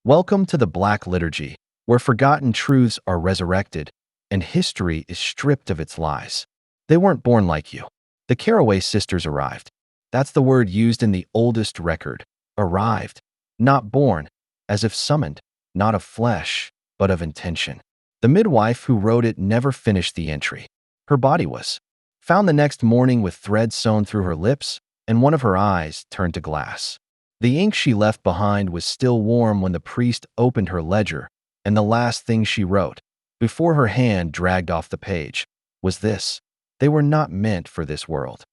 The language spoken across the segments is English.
Welcome to the Black Liturgy, where forgotten truths are resurrected and history is stripped of its lies. They weren't born like you. The Carroway Sisters arrived. That's the word used in the oldest record. Arrived, not born, as if summoned, not of flesh, but of intention. The midwife who wrote it never finished the entry. Her body was found the next morning with thread sewn through her lips, and one of her eyes turned to glass. The ink she left behind was still warm when the priest opened her ledger, and the last thing she wrote, before her hand dragged off the page, was this: they were not meant for this world.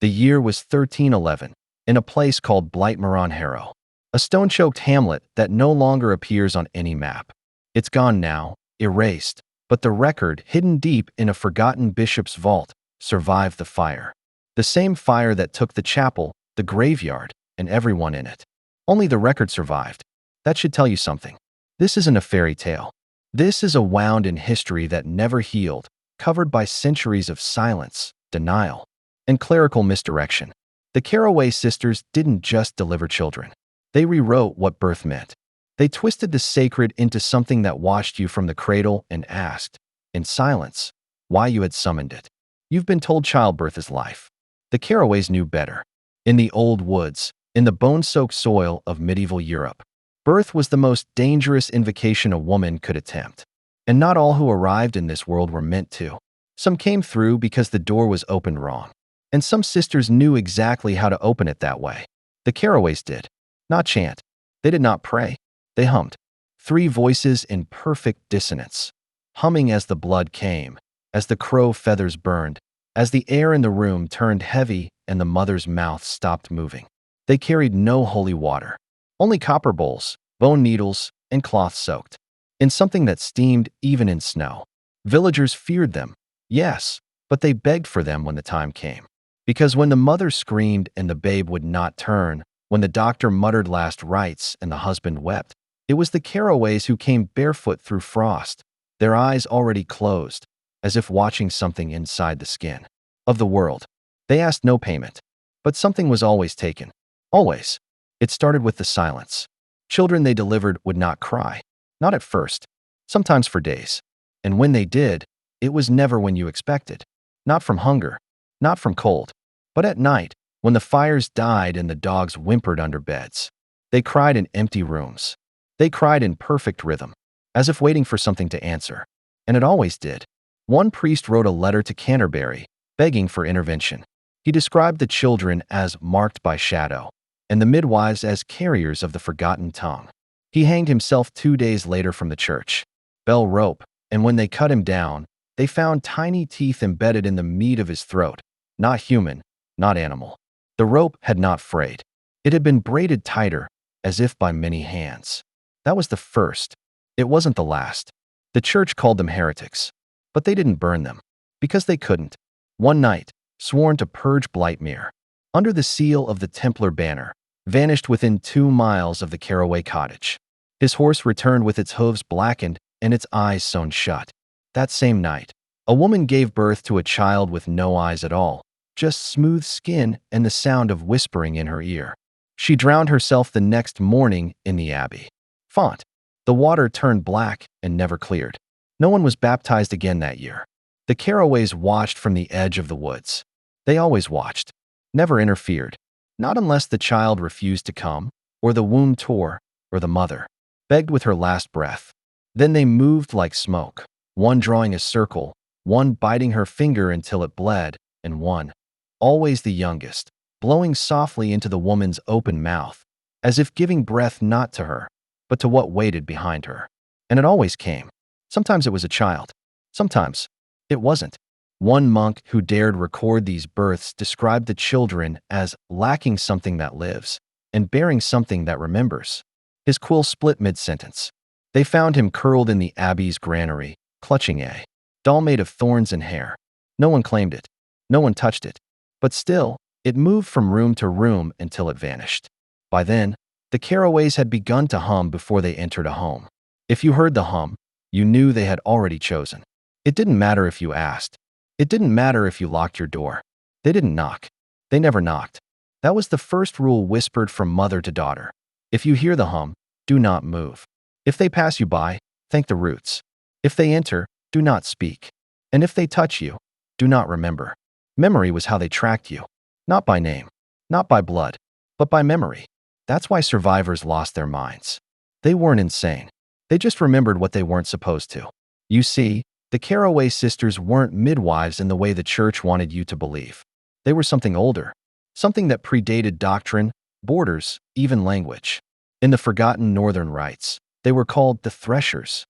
The year was 1311, in a place called Glaedwyn Hollow, a stone-choked hamlet that no longer appears on any map. It's gone now, erased, but the record, hidden deep in a forgotten bishop's vault, survived the fire. The same fire that took the chapel, the graveyard, and everyone in it. Only the record survived. That should tell you something. This isn't a fairy tale. This is a wound in history that never healed, covered by centuries of silence, denial, and clerical misdirection. The Carroway Sisters didn't just deliver children. They rewrote what birth meant. They twisted the sacred into something that watched you from the cradle and asked, in silence, why you had summoned it. You've been told childbirth is life. The Carroways knew better. In the old woods, in the bone-soaked soil of medieval Europe, birth was the most dangerous invocation a woman could attempt. And not all who arrived in this world were meant to. Some came through because the door was opened wrong. And some sisters knew exactly how to open it that way. The Carroways did. Not chant. They did not pray. They hummed. 3 voices in perfect dissonance. Humming as the blood came, as the crow feathers burned, as the air in the room turned heavy and the mother's mouth stopped moving. They carried no holy water, only copper bowls, bone needles, and cloth soaked in something that steamed even in snow. Villagers feared them, yes, but they begged for them when the time came. Because when the mother screamed and the babe would not turn, when the doctor muttered last rites and the husband wept, it was the Carroways who came barefoot through frost, their eyes already closed, as if watching something inside the skin of the world. They asked no payment, but something was always taken. Always. It started with the silence. Children they delivered would not cry. Not at first. Sometimes for days. And when they did, it was never when you expected. Not from hunger. Not from cold. But at night, when the fires died and the dogs whimpered under beds. They cried in empty rooms. They cried in perfect rhythm, as if waiting for something to answer. And it always did. One priest wrote a letter to Canterbury, begging for intervention. He described the children as marked by shadow, and the midwives as carriers of the forgotten tongue. He hanged himself 2 days later from the church. Bell rope, and when they cut him down, they found tiny teeth embedded in the meat of his throat. Not human, not animal. The rope had not frayed. It had been braided tighter, as if by many hands. That was the first. It wasn't the last. The church called them heretics. But they didn't burn them. Because they couldn't. One night, sworn to purge Blightmere, under the seal of the Templar banner, vanished within 2 miles of the Carroway cottage. His horse returned with its hooves blackened and its eyes sewn shut. That same night, a woman gave birth to a child with no eyes at all, just smooth skin and the sound of whispering in her ear. She drowned herself the next morning in the abbey font. The water turned black and never cleared. No one was baptized again that year. The Carroways watched from the edge of the woods. They always watched, never interfered, not unless the child refused to come, or the womb tore, or the mother begged with her last breath. Then they moved like smoke, one drawing a circle, one biting her finger until it bled, and one, always the youngest, blowing softly into the woman's open mouth, as if giving breath not to her, but to what waited behind her. And it always came. Sometimes it was a child. Sometimes it wasn't. One monk who dared record these births described the children as lacking something that lives and bearing something that remembers. His quill split mid-sentence. They found him curled in the abbey's granary, clutching a doll made of thorns and hair. No one claimed it. No one touched it. But still, it moved from room to room until it vanished. By then, the Carroways had begun to hum before they entered a home. If you heard the hum, you knew they had already chosen. It didn't matter if you asked. It didn't matter if you locked your door. They didn't knock. They never knocked. That was the first rule whispered from mother to daughter. If you hear the hum, do not move. If they pass you by, thank the roots. If they enter, do not speak. And if they touch you, do not remember. Memory was how they tracked you. Not by name, not by blood, but by memory. That's why survivors lost their minds. They weren't insane. They just remembered what they weren't supposed to. You see, the Carroway Sisters weren't midwives in the way the church wanted you to believe. They were something older, something that predated doctrine, borders, even language. In the forgotten northern rites, they were called the threshers,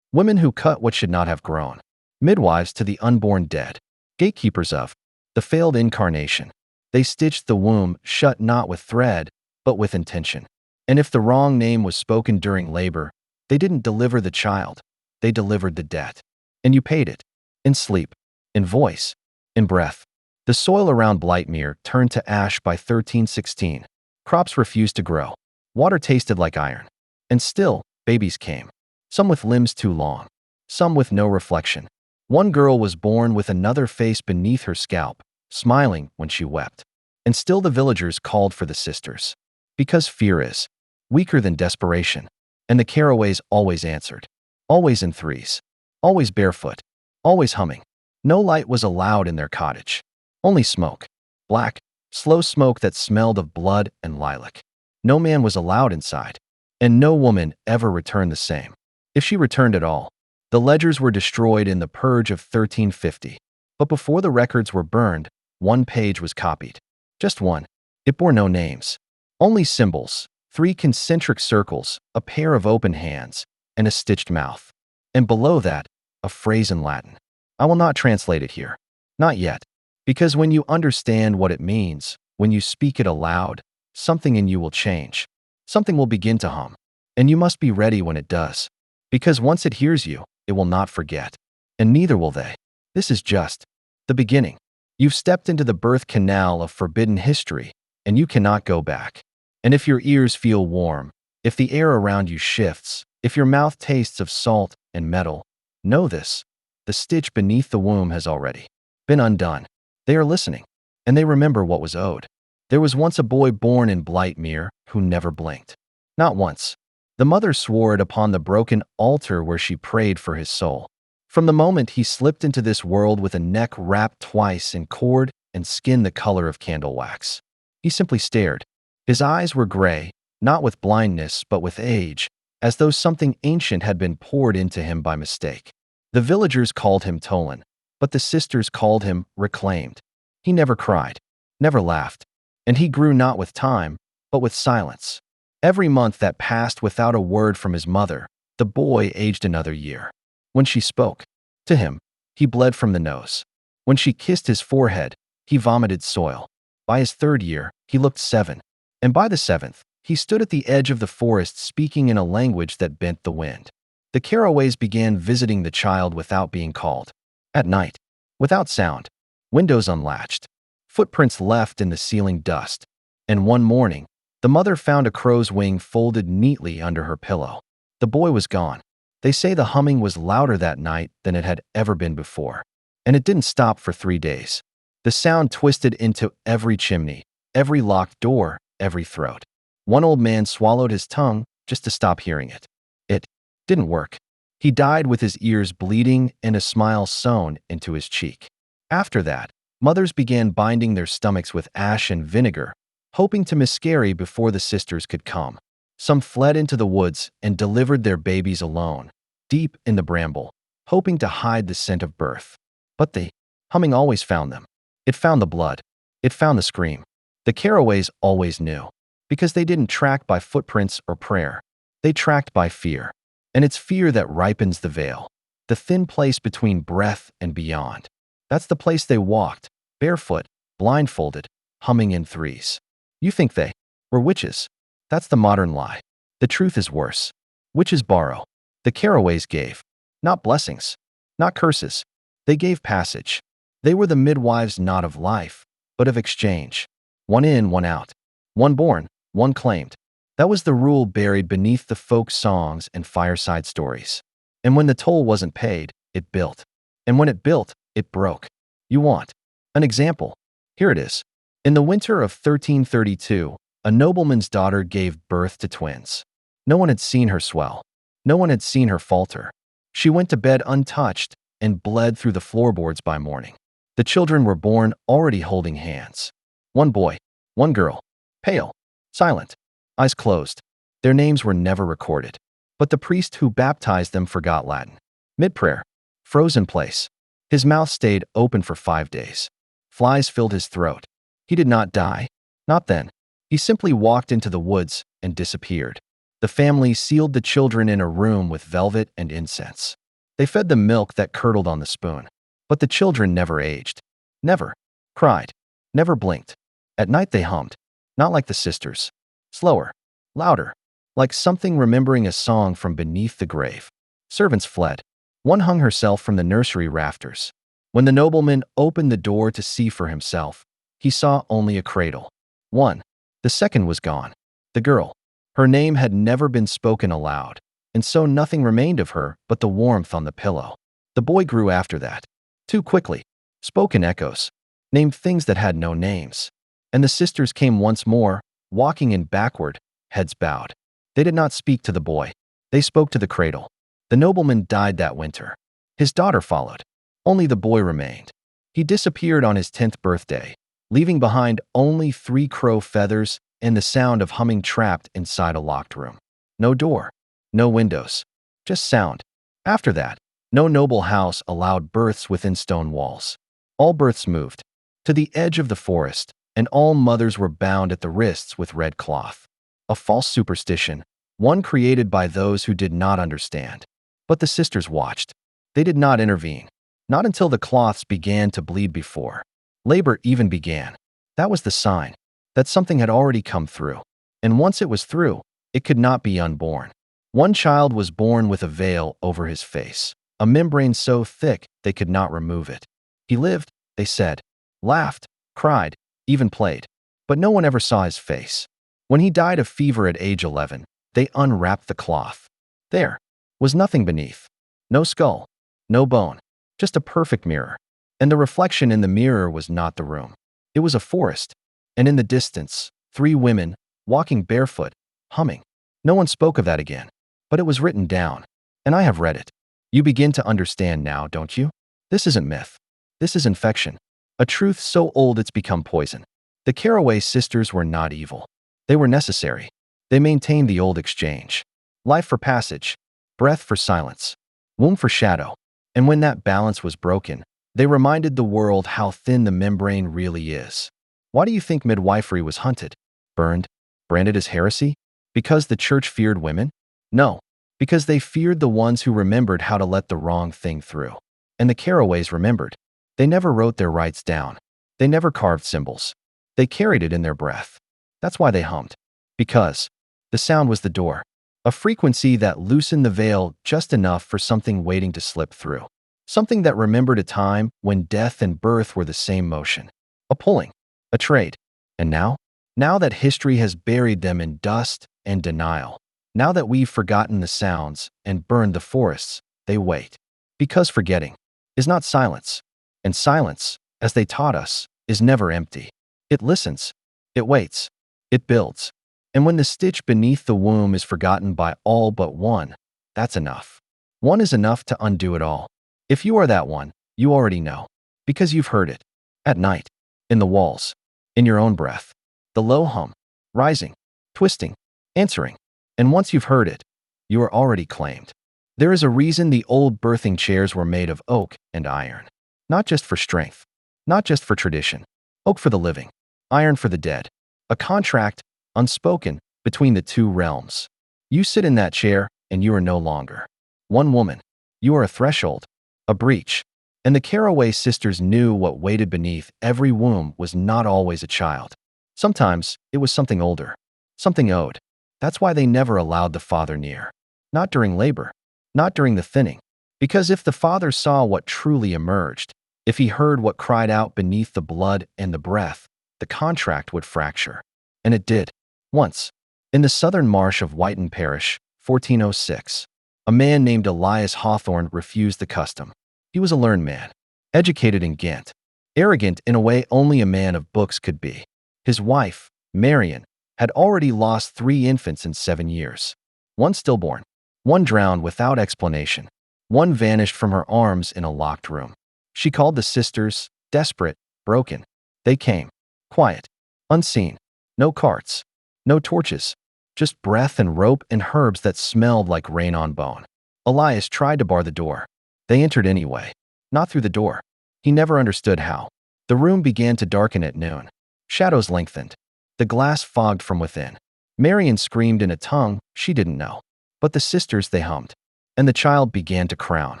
women who cut what should not have grown, midwives to the unborn dead, gatekeepers of the failed incarnation. They stitched the womb shut not with thread, but with intention. And if the wrong name was spoken during labor, they didn't deliver the child, they delivered the debt. And you paid it. In sleep, in voice, in breath. The soil around Blightmere turned to ash by 1316. Crops refused to grow. Water tasted like iron. And still, babies came. Some with limbs too long. Some with no reflection. One girl was born with another face beneath her scalp, smiling when she wept. And still the villagers called for the sisters. Because fear is weaker than desperation. And the Carroways always answered. Always in threes. Always barefoot. Always humming. No light was allowed in their cottage. Only smoke. Black, slow smoke that smelled of blood and lilac. No man was allowed inside. And no woman ever returned the same. If she returned at all, the ledgers were destroyed in the purge of 1350. But before the records were burned, one page was copied. Just one. It bore no names. Only symbols, 3 concentric circles, a pair of open hands, and a stitched mouth. And below that, a phrase in Latin. I will not translate it here. Not yet. Because when you understand what it means, when you speak it aloud, something in you will change. Something will begin to hum. And you must be ready when it does. Because once it hears you, it will not forget. And neither will they. This is just the beginning. You've stepped into the birth canal of forbidden history, and you cannot go back. And if your ears feel warm, if the air around you shifts, if your mouth tastes of salt and metal, know this. The stitch beneath the womb has already been undone. They are listening, and they remember what was owed. There was once a boy born in Blightmere who never blinked. Not once. The mother swore it upon the broken altar where she prayed for his soul. From the moment he slipped into this world with a neck wrapped twice in cord and skin the color of candle wax. He simply stared. His eyes were gray, not with blindness but with age, as though something ancient had been poured into him by mistake. The villagers called him Tolan, but the sisters called him reclaimed. He never cried, never laughed, and he grew not with time, but with silence. Every month that passed without a word from his mother, the boy aged another year. When she spoke to him, he bled from the nose. When she kissed his forehead, he vomited soil. By his 3rd year, he looked 7. And by the 7th, he stood at the edge of the forest speaking in a language that bent the wind. The Carroways began visiting the child without being called. At night, without sound, windows unlatched, footprints left in the ceiling dust. And one morning, the mother found a crow's wing folded neatly under her pillow. The boy was gone. They say the humming was louder that night than it had ever been before. And it didn't stop for 3 days. The sound twisted into every chimney, every locked door, every throat. One old man swallowed his tongue just to stop hearing it. It didn't work. He died with his ears bleeding and a smile sewn into his cheek. After that, mothers began binding their stomachs with ash and vinegar, hoping to miscarry before the sisters could come. Some fled into the woods and delivered their babies alone, deep in the bramble, hoping to hide the scent of birth. But the humming always found them. It found the blood. It found the scream. The Carroways always knew, because they didn't track by footprints or prayer. They tracked by fear. And it's fear that ripens the veil, the thin place between breath and beyond. That's the place they walked, barefoot, blindfolded, humming in threes. You think they were witches. That's the modern lie. The truth is worse. Witches borrow. The Carroways gave. Not blessings. Not curses. They gave passage. They were the midwives not of life, but of exchange. One in, one out. One born, one claimed. That was the rule buried beneath the folk songs and fireside stories. And when the toll wasn't paid, it built. And when it built, it broke. You want an example? Here it is. In the winter of 1332, a nobleman's daughter gave birth to twins. No one had seen her swell. No one had seen her falter. She went to bed untouched and bled through the floorboards by morning. The children were born already holding hands. One boy, one girl, pale, silent, eyes closed. Their names were never recorded. But the priest who baptized them forgot Latin. Mid-prayer, froze in place. His mouth stayed open for 5 days. Flies filled his throat. He did not die. Not then. He simply walked into the woods and disappeared. The family sealed the children in a room with velvet and incense. They fed them milk that curdled on the spoon. But the children never aged. Never cried. Never blinked. At night they hummed. Not like the sisters. Slower. Louder. Like something remembering a song from beneath the grave. Servants fled. One hung herself from the nursery rafters. When the nobleman opened the door to see for himself, he saw only a cradle. One. The second was gone. The girl. Her name had never been spoken aloud, and so nothing remained of her but the warmth on the pillow. The boy grew after that. Too quickly. Spoke in echoes. Named things that had no names. And the sisters came once more, walking in backward, heads bowed. They did not speak to the boy. They spoke to the cradle. The nobleman died that winter. His daughter followed. Only the boy remained. He disappeared on his 10th birthday, leaving behind only 3 crow feathers and the sound of humming trapped inside a locked room. No door. No windows. Just sound. After that, no noble house allowed births within stone walls. All births moved to the edge of the forest, and all mothers were bound at the wrists with red cloth. A false superstition, one created by those who did not understand. But the sisters watched. They did not intervene. Not until the cloths began to bleed before labor even began. That was the sign that something had already come through. And once it was through, it could not be unborn. One child was born with a veil over his face, a membrane so thick they could not remove it. He lived, they said, laughed, cried, even played. But no one ever saw his face. When he died of fever at age 11, they unwrapped the cloth. There was nothing beneath. No skull, no bone, just a perfect mirror. And the reflection in the mirror was not the room. It was a forest. And in the distance, 3 women, walking barefoot, humming. No one spoke of that again. But it was written down. And I have read it. You begin to understand now, don't you? This isn't myth. This is infection. A truth so old it's become poison. The Carroway sisters were not evil. They were necessary. They maintained the old exchange. Life for passage. Breath for silence. Womb for shadow. And when that balance was broken, they reminded the world how thin the membrane really is. Why do you think midwifery was hunted, burned, branded as heresy? Because the church feared women? No, because they feared the ones who remembered how to let the wrong thing through. And the Carroways remembered. They never wrote their rites down. They never carved symbols. They carried it in their breath. That's why they hummed. Because the sound was the door. A frequency that loosened the veil just enough for something waiting to slip through. Something that remembered a time when death and birth were the same motion. A pulling. A trade. And now? Now that history has buried them in dust and denial. Now that we've forgotten the sounds and burned the forests, they wait. Because forgetting is not silence. And silence, as they taught us, is never empty. It listens. It waits. It builds. And when the stitch beneath the womb is forgotten by all but one, that's enough. One is enough to undo it all. If you are that one, you already know. Because you've heard it. At night. In the walls. In your own breath. The low hum. Rising. Twisting. Answering. And once you've heard it, you are already claimed. There is a reason the old birthing chairs were made of oak and iron. Not just for strength. Not just for tradition. Oak for the living. Iron for the dead. A contract, unspoken, between the 2 realms. You sit in that chair, and you are no longer one woman. You are a threshold. A breach. And the Carroway sisters knew what waited beneath every womb was not always a child. Sometimes it was something older. Something owed. That's why they never allowed the father near. Not during labor. Not during the thinning. Because if the father saw what truly emerged, if he heard what cried out beneath the blood and the breath, the contract would fracture. And it did. Once. In the southern marsh of Whiten Parish, 1406, a man named Elias Hawthorne refused the custom. He was a learned man. Educated in Ghent. Arrogant in a way only a man of books could be. His wife, Marion, had already lost 3 infants in 7 years. One stillborn. One drowned without explanation. One vanished from her arms in a locked room. She called the sisters, desperate, broken. They came. Quiet. Unseen. No carts. No torches. Just breath and rope and herbs that smelled like rain on bone. Elias tried to bar the door. They entered anyway. Not through the door. He never understood how. The room began to darken at noon. Shadows lengthened. The glass fogged from within. Marian screamed in a tongue she didn't know. But the sisters, they hummed. And the child began to crown.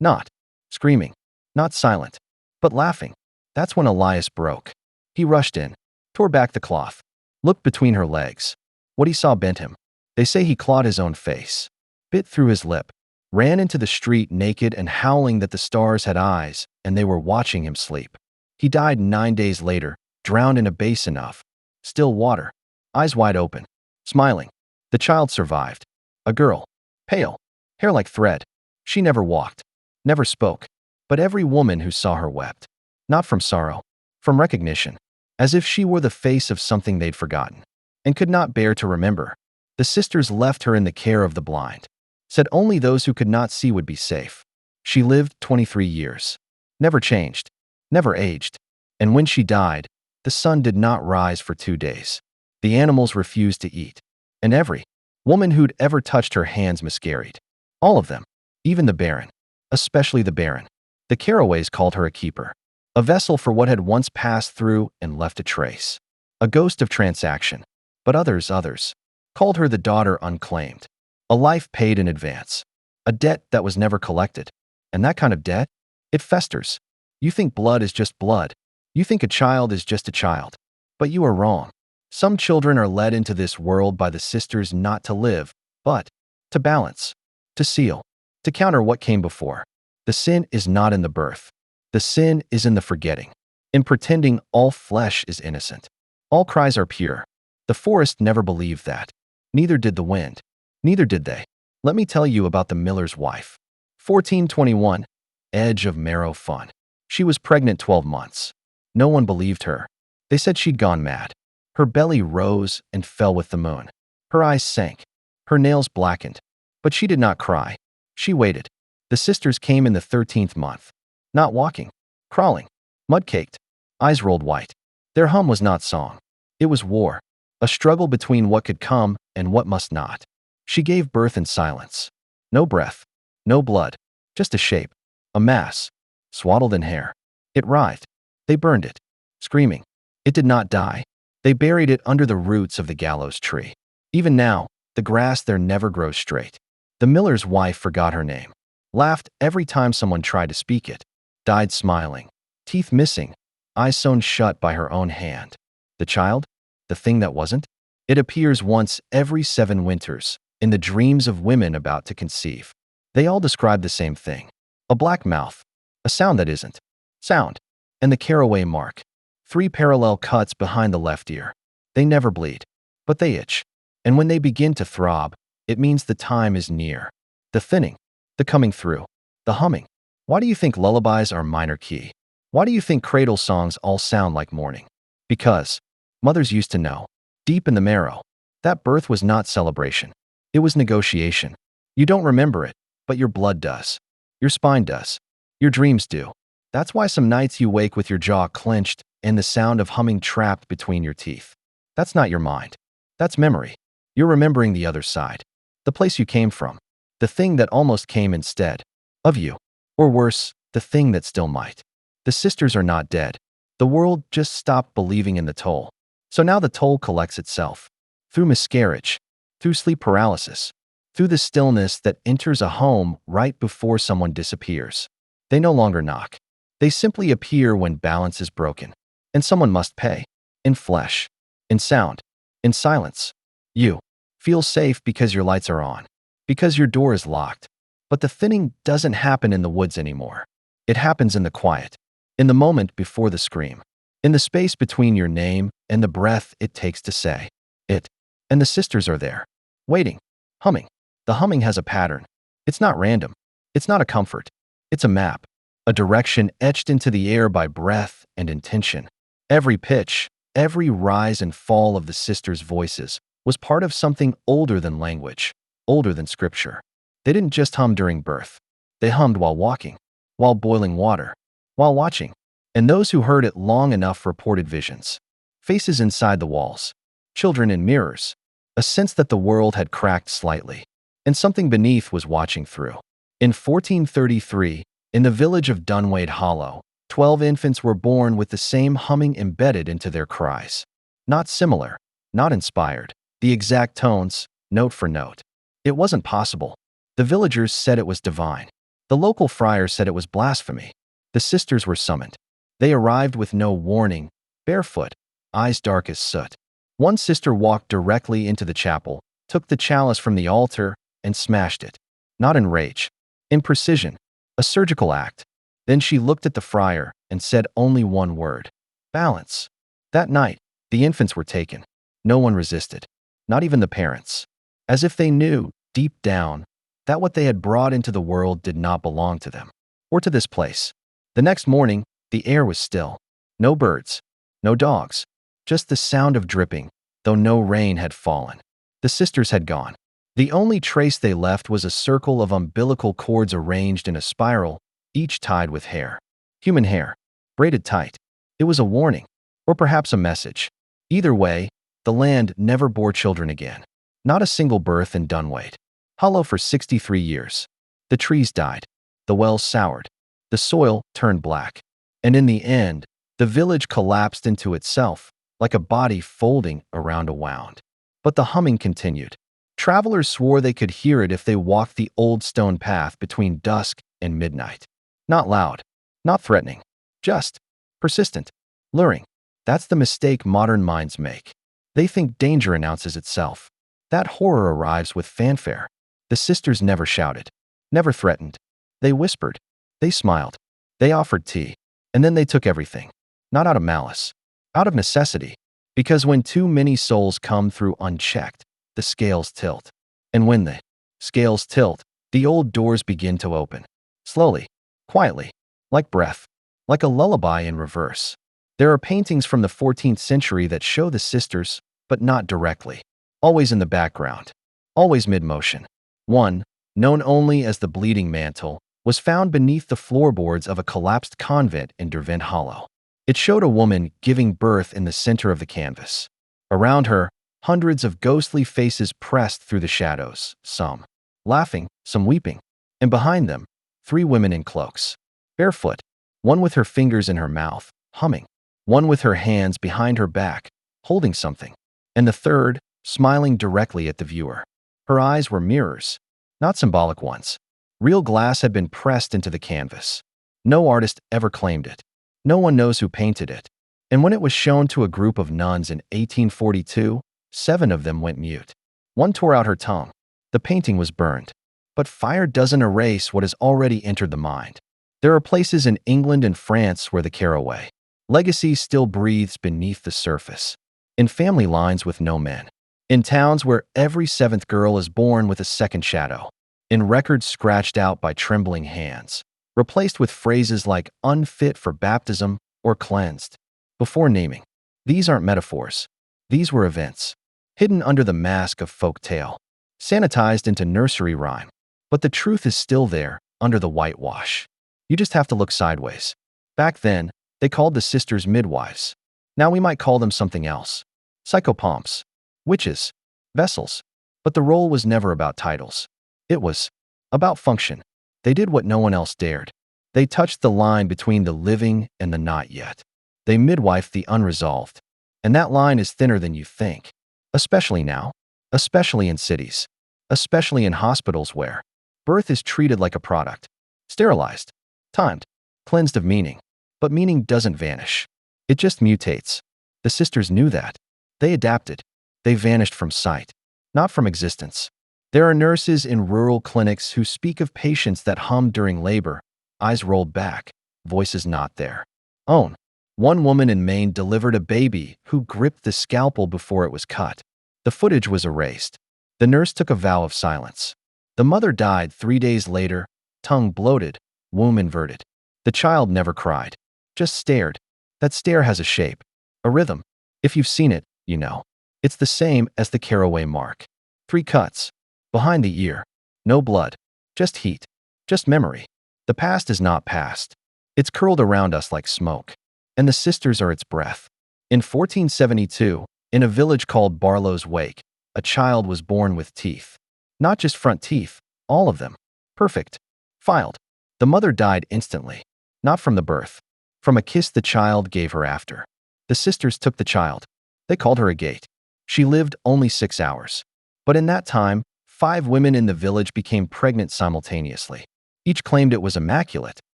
Not screaming. Not silent. But laughing. That's when Elias broke. He rushed in. Tore back the cloth. Looked between her legs. What he saw bent him. They say he clawed his own face. Bit through his lip. Ran into the street naked and howling that the stars had eyes and they were watching him sleep. He died 9 days later, drowned in a basin of still water. Eyes wide open. Smiling. The child survived. A girl. Pale. Hair like thread. She never walked. Never spoke. But every woman who saw her wept. Not from sorrow. From recognition. As if she were the face of something they'd forgotten. And could not bear to remember. The sisters left her in the care of the blind. Said only those who could not see would be safe. She lived 23 years. Never changed. Never aged. And when she died, the sun did not rise for 2 days. The animals refused to eat. And every woman who'd ever touched her hands miscarried. All of them. Even the Baron. Especially the Baron. The Carroways called her a keeper. A vessel for what had once passed through and left a trace. A ghost of transaction. But others, called her the daughter unclaimed. A life paid in advance. A debt that was never collected. And that kind of debt? It festers. You think blood is just blood. You think a child is just a child. But you are wrong. Some children are led into this world by the sisters not to live, but to balance, to seal, to counter what came before. The sin is not in the birth. The sin is in the forgetting. In pretending all flesh is innocent. All cries are pure. The forest never believed that. Neither did the wind. Neither did they. Let me tell you about the miller's wife. 1421. Edge of marrow fun. She was pregnant 12 months. No one believed her. They said she'd gone mad. Her belly rose and fell with the moon. Her eyes sank. Her nails blackened. But she did not cry. She waited. The sisters came in the 13th month. Not walking. Crawling. Mud-caked. Eyes rolled white. Their hum was not song. It was war. A struggle between what could come and what must not. She gave birth in silence. No breath. No blood. Just a shape. A mass. Swaddled in hair. It writhed. They burned it. Screaming. It did not die. They buried it under the roots of the gallows tree. Even now, the grass there never grows straight. The miller's wife forgot her name. Laughed every time someone tried to speak it. Died smiling. Teeth missing. Eyes sewn shut by her own hand. The child? The thing that wasn't? It appears once every 7 winters, in the dreams of women about to conceive. They all describe the same thing. A black mouth. A sound that isn't. Sound. And the Carroway mark. 3 parallel cuts behind the left ear. They never bleed. But they itch. And when they begin to throb, it means the time is near. The thinning. The coming through. The humming. Why do you think lullabies are minor key? Why do you think cradle songs all sound like mourning? Because mothers used to know, deep in the marrow, that birth was not celebration. It was negotiation. You don't remember it, but your blood does. Your spine does. Your dreams do. That's why some nights you wake with your jaw clenched and the sound of humming trapped between your teeth. That's not your mind. That's memory. You're remembering the other side. The place you came from. The thing that almost came instead of you. Or worse, the thing that still might. The sisters are not dead. The world just stopped believing in the toll. So now the toll collects itself. Through miscarriage. Through sleep paralysis. Through the stillness that enters a home right before someone disappears. They no longer knock. They simply appear when balance is broken. And someone must pay. In flesh. In sound. In silence. You feel safe because your lights are on. Because your door is locked. But the thinning doesn't happen in the woods anymore. It happens in the quiet. In the moment before the scream. In the space between your name and the breath it takes to say it. And the sisters are there. Waiting. Humming. The humming has a pattern. It's not random. It's not a comfort. It's a map. A direction etched into the air by breath and intention. Every pitch, every rise and fall of the sisters' voices was part of something older than language, older than scripture. They didn't just hum during birth. They hummed while walking, while boiling water, while watching. And those who heard it long enough reported visions. Faces inside the walls, children in mirrors, a sense that the world had cracked slightly, and something beneath was watching through. In 1433, in the village of Glaedwyn Hollow, 12 infants were born with the same humming embedded into their cries. Not similar, not inspired, the exact tones, note for note. It wasn't possible. The villagers said it was divine. The local friar said it was blasphemy. The sisters were summoned. They arrived with no warning, barefoot, eyes dark as soot. One sister walked directly into the chapel, took the chalice from the altar, and smashed it. Not in rage, in precision, a surgical act. Then she looked at the friar and said only one word: balance. That night, the infants were taken. No one resisted, not even the parents. As if they knew, deep down, that what they had brought into the world did not belong to them, or to this place. The next morning, the air was still. No birds, no dogs, just the sound of dripping, though no rain had fallen. The sisters had gone. The only trace they left was a circle of umbilical cords arranged in a spiral, each tied with hair. Human hair, braided tight. It was a warning, or perhaps a message. Either way, the land never bore children again. Not a single birth in Glaedwyn Hollow for 63 years. The trees died. The wells soured. The soil turned black. And in the end, the village collapsed into itself, like a body folding around a wound. But the humming continued. Travelers swore they could hear it if they walked the old stone path between dusk and midnight. Not loud, not threatening, just persistent, luring. That's the mistake modern minds make. They think danger announces itself. That horror arrives with fanfare. The sisters never shouted, never threatened. They whispered. They smiled. They offered tea. And then they took everything. Not out of malice, out of necessity. Because when too many souls come through unchecked, the scales tilt. And when the scales tilt, the old doors begin to open. Slowly, quietly, like breath, like a lullaby in reverse. There are paintings from the 14th century that show the sisters, but not directly. Always in the background. Always mid-motion. One, known only as the Bleeding Mantle, was found beneath the floorboards of a collapsed convent in Glaedwyn Hollow. It showed a woman giving birth in the center of the canvas. Around her, hundreds of ghostly faces pressed through the shadows, some laughing, some weeping. And behind them, 3 women in cloaks, barefoot, one with her fingers in her mouth, humming, one with her hands behind her back, holding something, and the third, smiling directly at the viewer. Her eyes were mirrors, not symbolic ones. Real glass had been pressed into the canvas. No artist ever claimed it. No one knows who painted it. And when it was shown to a group of nuns in 1842, 7 of them went mute. One tore out her tongue. The painting was burned. But fire doesn't erase what has already entered the mind. There are places in England and France where the Carroway legacy still breathes beneath the surface. In family lines with no men. In towns where every 7th girl is born with a second shadow. In records scratched out by trembling hands, replaced with phrases like unfit for baptism or cleansed. Before naming, these aren't metaphors. These were events, hidden under the mask of folk tale, sanitized into nursery rhyme. But the truth is still there, under the whitewash. You just have to look sideways. Back then, they called the sisters midwives. Now we might call them something else. Psychopomps, witches, vessels. But the role was never about titles. It was about function. They did what no one else dared. They touched the line between the living and the not yet. They midwifed the unresolved. And that line is thinner than you think. Especially now. Especially in cities. Especially in hospitals where birth is treated like a product. Sterilized. Timed. Cleansed of meaning. But meaning doesn't vanish. It just mutates. The sisters knew that. They adapted. They vanished from sight. Not from existence. There are nurses in rural clinics who speak of patients that hummed during labor, eyes rolled back, voices not there. Own. One woman in Maine delivered a baby who gripped the scalpel before it was cut. The footage was erased. The nurse took a vow of silence. The mother died 3 days later, tongue bloated, womb inverted. The child never cried, just stared. That stare has a shape, a rhythm. If you've seen it, you know. It's the same as the Carroway mark. 3 cuts. Behind the ear. No blood. just heat, just memory. The past is not past. It's curled around us like smoke, and the sisters are its breath. In 1472, in a village called Barlow's Wake, a child was born with teeth. Not just front teeth, all of them. Perfect. Filed. The mother died instantly. Not from the birth. From a kiss the child gave her after. The sisters took the child. They called her Agate. She lived only 6 hours. But in that time, 5 women in the village became pregnant simultaneously. Each claimed it was immaculate.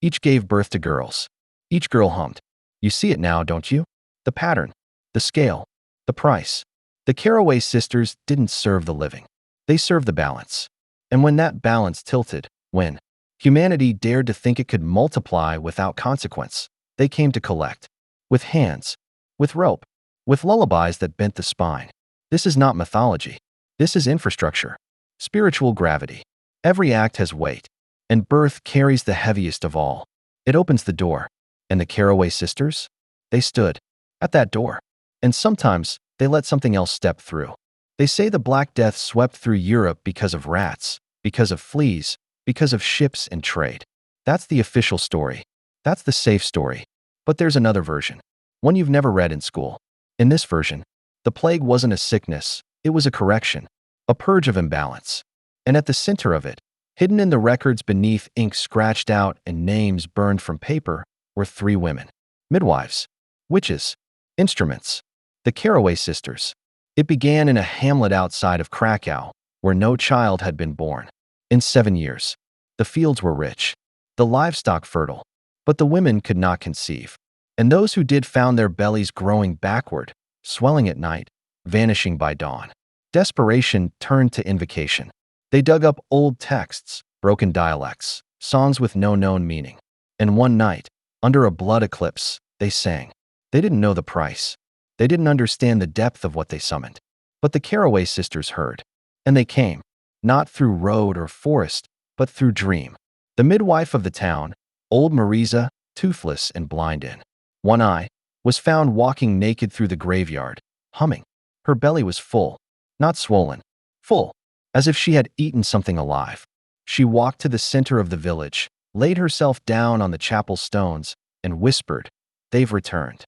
Each gave birth to girls. Each girl hummed. You see it now, don't you? The pattern, the scale, the price. The Carroway sisters didn't serve the living. They served the balance. And when that balance tilted, when humanity dared to think it could multiply without consequence, they came to collect. With hands, with rope, with lullabies that bent the spine. This is not mythology. This is infrastructure. Spiritual gravity. Every act has weight, and birth carries the heaviest of all. It opens the door. And the Carroway sisters? They stood at that door. And sometimes they let something else step through. They say the Black Death swept through Europe because of rats, because of fleas, because of ships and trade. That's the official story. That's the safe story. But there's another version, one you've never read in school. In this version, the plague wasn't a sickness, it was a correction, a purge of imbalance. And at the center of it, hidden in the records beneath ink scratched out and names burned from paper, were 3 women. Midwives, witches, instruments. The Carroway sisters. It began in a hamlet outside of Krakow, where no child had been born. In 7 years, the fields were rich, the livestock fertile, but the women could not conceive. And those who did found their bellies growing backward, swelling at night, vanishing by dawn. Desperation turned to invocation. They dug up old texts, broken dialects, songs with no known meaning. And one night, under a blood eclipse, they sang. They didn't know the price. They didn't understand the depth of what they summoned. But the Carroway sisters heard. And they came, not through road or forest, but through dream. The midwife of the town, old Marisa, toothless and blind in one eye, was found walking naked through the graveyard, humming. Her belly was full, not swollen, full, as if she had eaten something alive. She walked to the center of the village, laid herself down on the chapel stones, and whispered, "They've returned."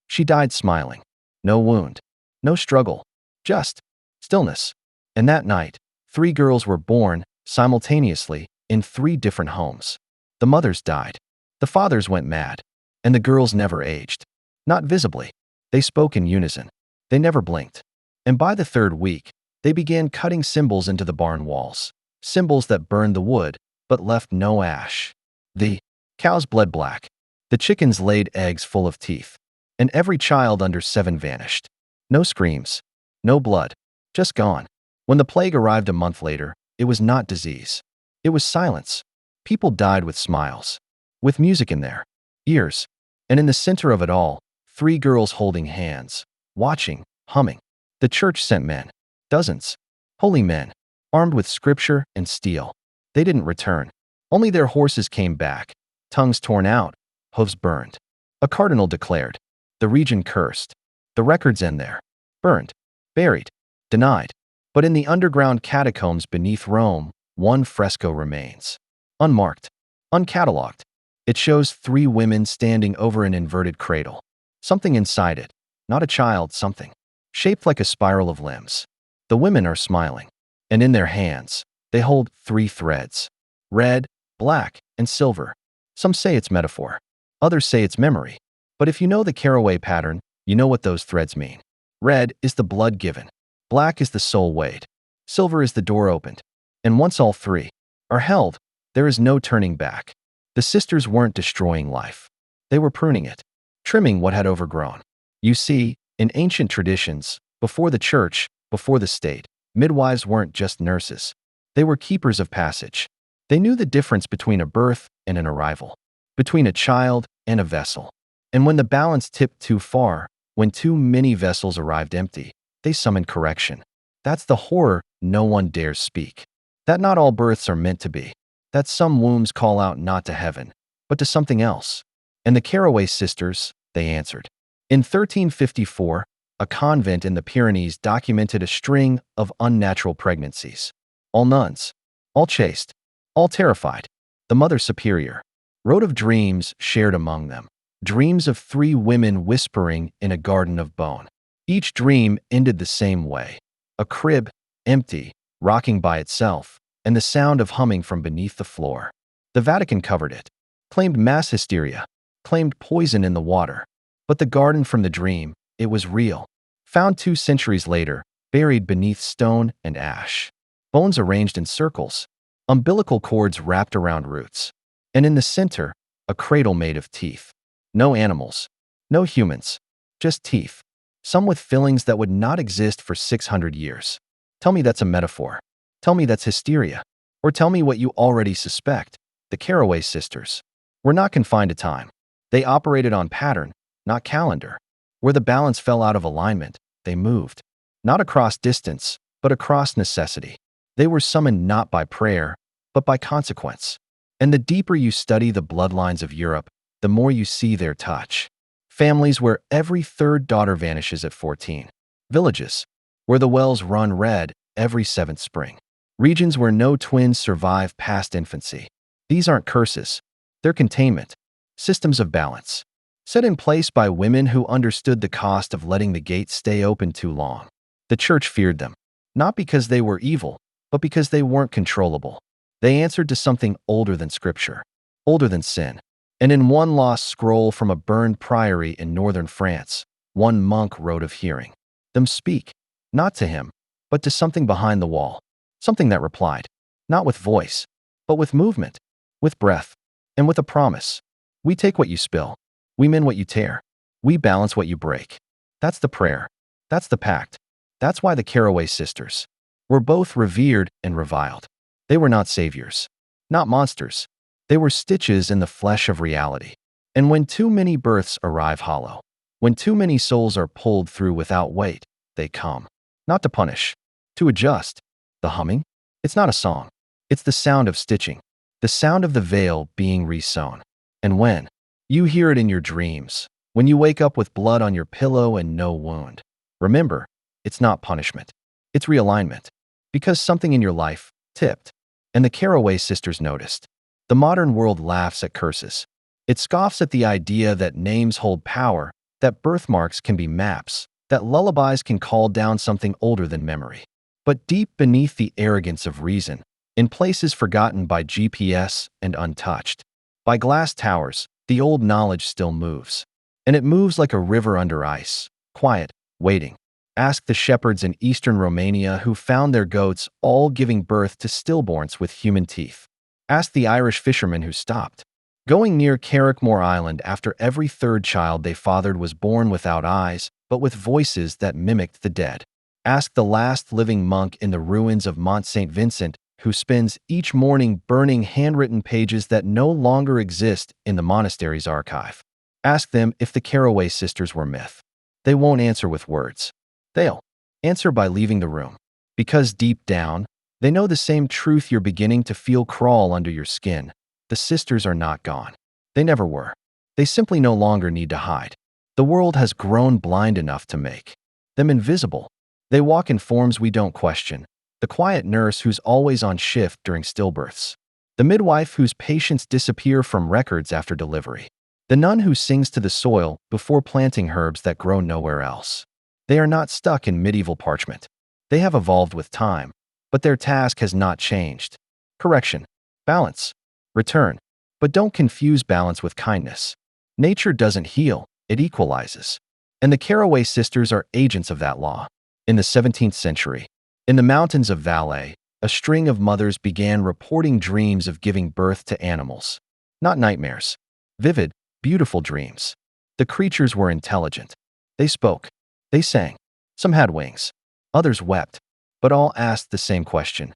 She died smiling. No wound, no struggle, just stillness. And that night, 3 girls were born, simultaneously, in 3 different homes. The mothers died. The fathers went mad. And the girls never aged. Not visibly. They spoke in unison. They never blinked. And by the 3rd week, they began cutting symbols into the barn walls. Symbols that burned the wood, but left no ash. The cows bled black. The chickens laid eggs full of teeth. And every child under 7 vanished. No screams. No blood. Just gone. When the plague arrived a month later, it was not disease. It was silence. People died with smiles. With music in their ears. And in the center of it all, 3 girls holding hands, watching, humming. The church sent men. Dozens. Holy men. Armed with scripture and steel. They didn't return. Only their horses came back. Tongues torn out. Hooves burned. A cardinal declared. The region cursed. The records end there. Burned. Buried. Denied. But in the underground catacombs beneath Rome, one fresco remains. Unmarked. Uncatalogued. It shows 3 women standing over an inverted cradle. Something inside it. Not a child, something. Shaped like a spiral of limbs. The women are smiling. And in their hands, they hold 3 threads. Red, black, and silver. Some say it's metaphor. Others say it's memory. But if you know the Carroway pattern, you know what those threads mean. Red is the blood given. Black is the soul weighed. Silver is the door opened. And once all 3 are held, there is no turning back. The sisters weren't destroying life. They were pruning it, trimming what had overgrown. You see, in ancient traditions, before the church, before the state, midwives weren't just nurses. They were keepers of passage. They knew the difference between a birth and an arrival, between a child and a vessel. And when the balance tipped too far, when too many vessels arrived empty, they summoned correction. That's the horror no one dares speak. That not all births are meant to be. That some wombs call out not to heaven, but to something else. And the Carroway sisters, they answered. In 1354, a convent in the Pyrenees documented a string of unnatural pregnancies. All nuns, all chaste, all terrified. The Mother Superior wrote of dreams shared among them, dreams of 3 women whispering in a garden of bone. Each dream ended the same way: a crib, empty, rocking by itself, and the sound of humming from beneath the floor. The Vatican covered it, claimed mass hysteria, claimed poison in the water. But the garden from the dream, it was real. Found 2 centuries later, buried beneath stone and ash. Bones arranged in circles, umbilical cords wrapped around roots. And in the center, a cradle made of teeth. No animals, no humans, just teeth. Some with fillings that would not exist for 600 years. Tell me that's a metaphor. Tell me that's hysteria. Or tell me what you already suspect. The Carroway Sisters were not confined to time. They operated on pattern, not calendar. Where the balance fell out of alignment, they moved. Not across distance, but across necessity. They were summoned not by prayer, but by consequence. And the deeper you study the bloodlines of Europe, the more you see their touch. Families where every 3rd daughter vanishes at 14. Villages where the wells run red every 7th spring. Regions where no twins survive past infancy. These aren't curses. They're containment. Systems of balance. Set in place by women who understood the cost of letting the gates stay open too long. The church feared them, not because they were evil, but because they weren't controllable. They answered to something older than Scripture, older than sin. And in one lost scroll from a burned priory in northern France, one monk wrote of hearing them speak, not to him, but to something behind the wall, something that replied, not with voice, but with movement, with breath, and with a promise. We take what you spill. We mend what you tear. We balance what you break. That's the prayer. That's the pact. That's why the Carroway Sisters were both revered and reviled. They were not saviors, not monsters. They were stitches in the flesh of reality. And when too many births arrive hollow, when too many souls are pulled through without weight, they come. Not to punish, to adjust. The humming? It's not a song. It's the sound of stitching, the sound of the veil being resewn. And when you hear it in your dreams, when you wake up with blood on your pillow and no wound, remember, it's not punishment. It's realignment. Because something in your life tipped. And the Carroway Sisters noticed. The modern world laughs at curses. It scoffs at the idea that names hold power, that birthmarks can be maps, that lullabies can call down something older than memory. But deep beneath the arrogance of reason, in places forgotten by GPS and untouched, by glass towers, the old knowledge still moves. And it moves like a river under ice, quiet, waiting. Ask the shepherds in eastern Romania who found their goats all giving birth to stillborns with human teeth. Ask the Irish fishermen who stopped going near Carrickmore Island after every 3rd child they fathered was born without eyes, but with voices that mimicked the dead. Ask the last living monk in the ruins of Mont St. Vincent who spends each morning burning handwritten pages that no longer exist in the monastery's archive. Ask them if the Carroway Sisters were myth. They won't answer with words. They'll answer by leaving the room. Because deep down, they know the same truth you're beginning to feel crawl under your skin. The sisters are not gone. They never were. They simply no longer need to hide. The world has grown blind enough to make them invisible. They walk in forms we don't question. The quiet nurse who's always on shift during stillbirths. The midwife whose patients disappear from records after delivery. The nun who sings to the soil before planting herbs that grow nowhere else. They are not stuck in medieval parchment. They have evolved with time, but their task has not changed. Correction, balance, return. But don't confuse balance with kindness. Nature doesn't heal, it equalizes. And the Carroway Sisters are agents of that law. In the 17th century, in the mountains of Valais, a string of mothers began reporting dreams of giving birth to animals. Not nightmares. Vivid, beautiful dreams. The creatures were intelligent. They spoke. They sang. Some had wings. Others wept. But all asked the same question.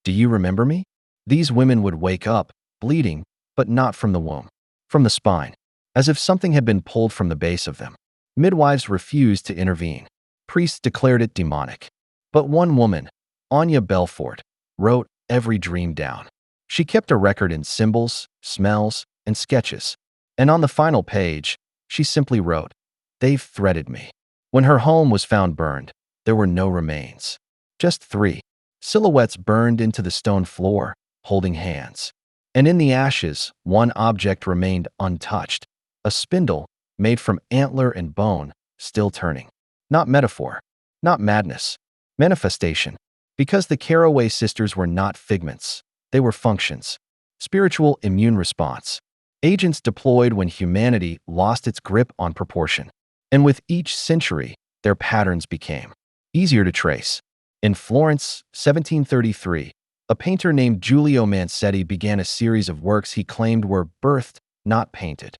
Do you remember me? These women would wake up, bleeding, but not from the womb. From the spine. As if something had been pulled from the base of them. Midwives refused to intervene. Priests declared it demonic. But one woman, Anya Belfort, wrote every dream down. She kept a record in symbols, smells, and sketches. And on the final page, she simply wrote, "They've threaded me." When her home was found burned, there were no remains. Just 3 silhouettes burned into the stone floor, holding hands. And in the ashes, one object remained untouched, a spindle made from antler and bone, still turning. Not metaphor, not madness, manifestation. Because the Carroway sisters were not figments, they were functions. Spiritual immune response. Agents deployed when humanity lost its grip on proportion. And with each century, their patterns became easier to trace. In Florence, 1733, a painter named Giulio Mancetti began a series of works he claimed were birthed, not painted.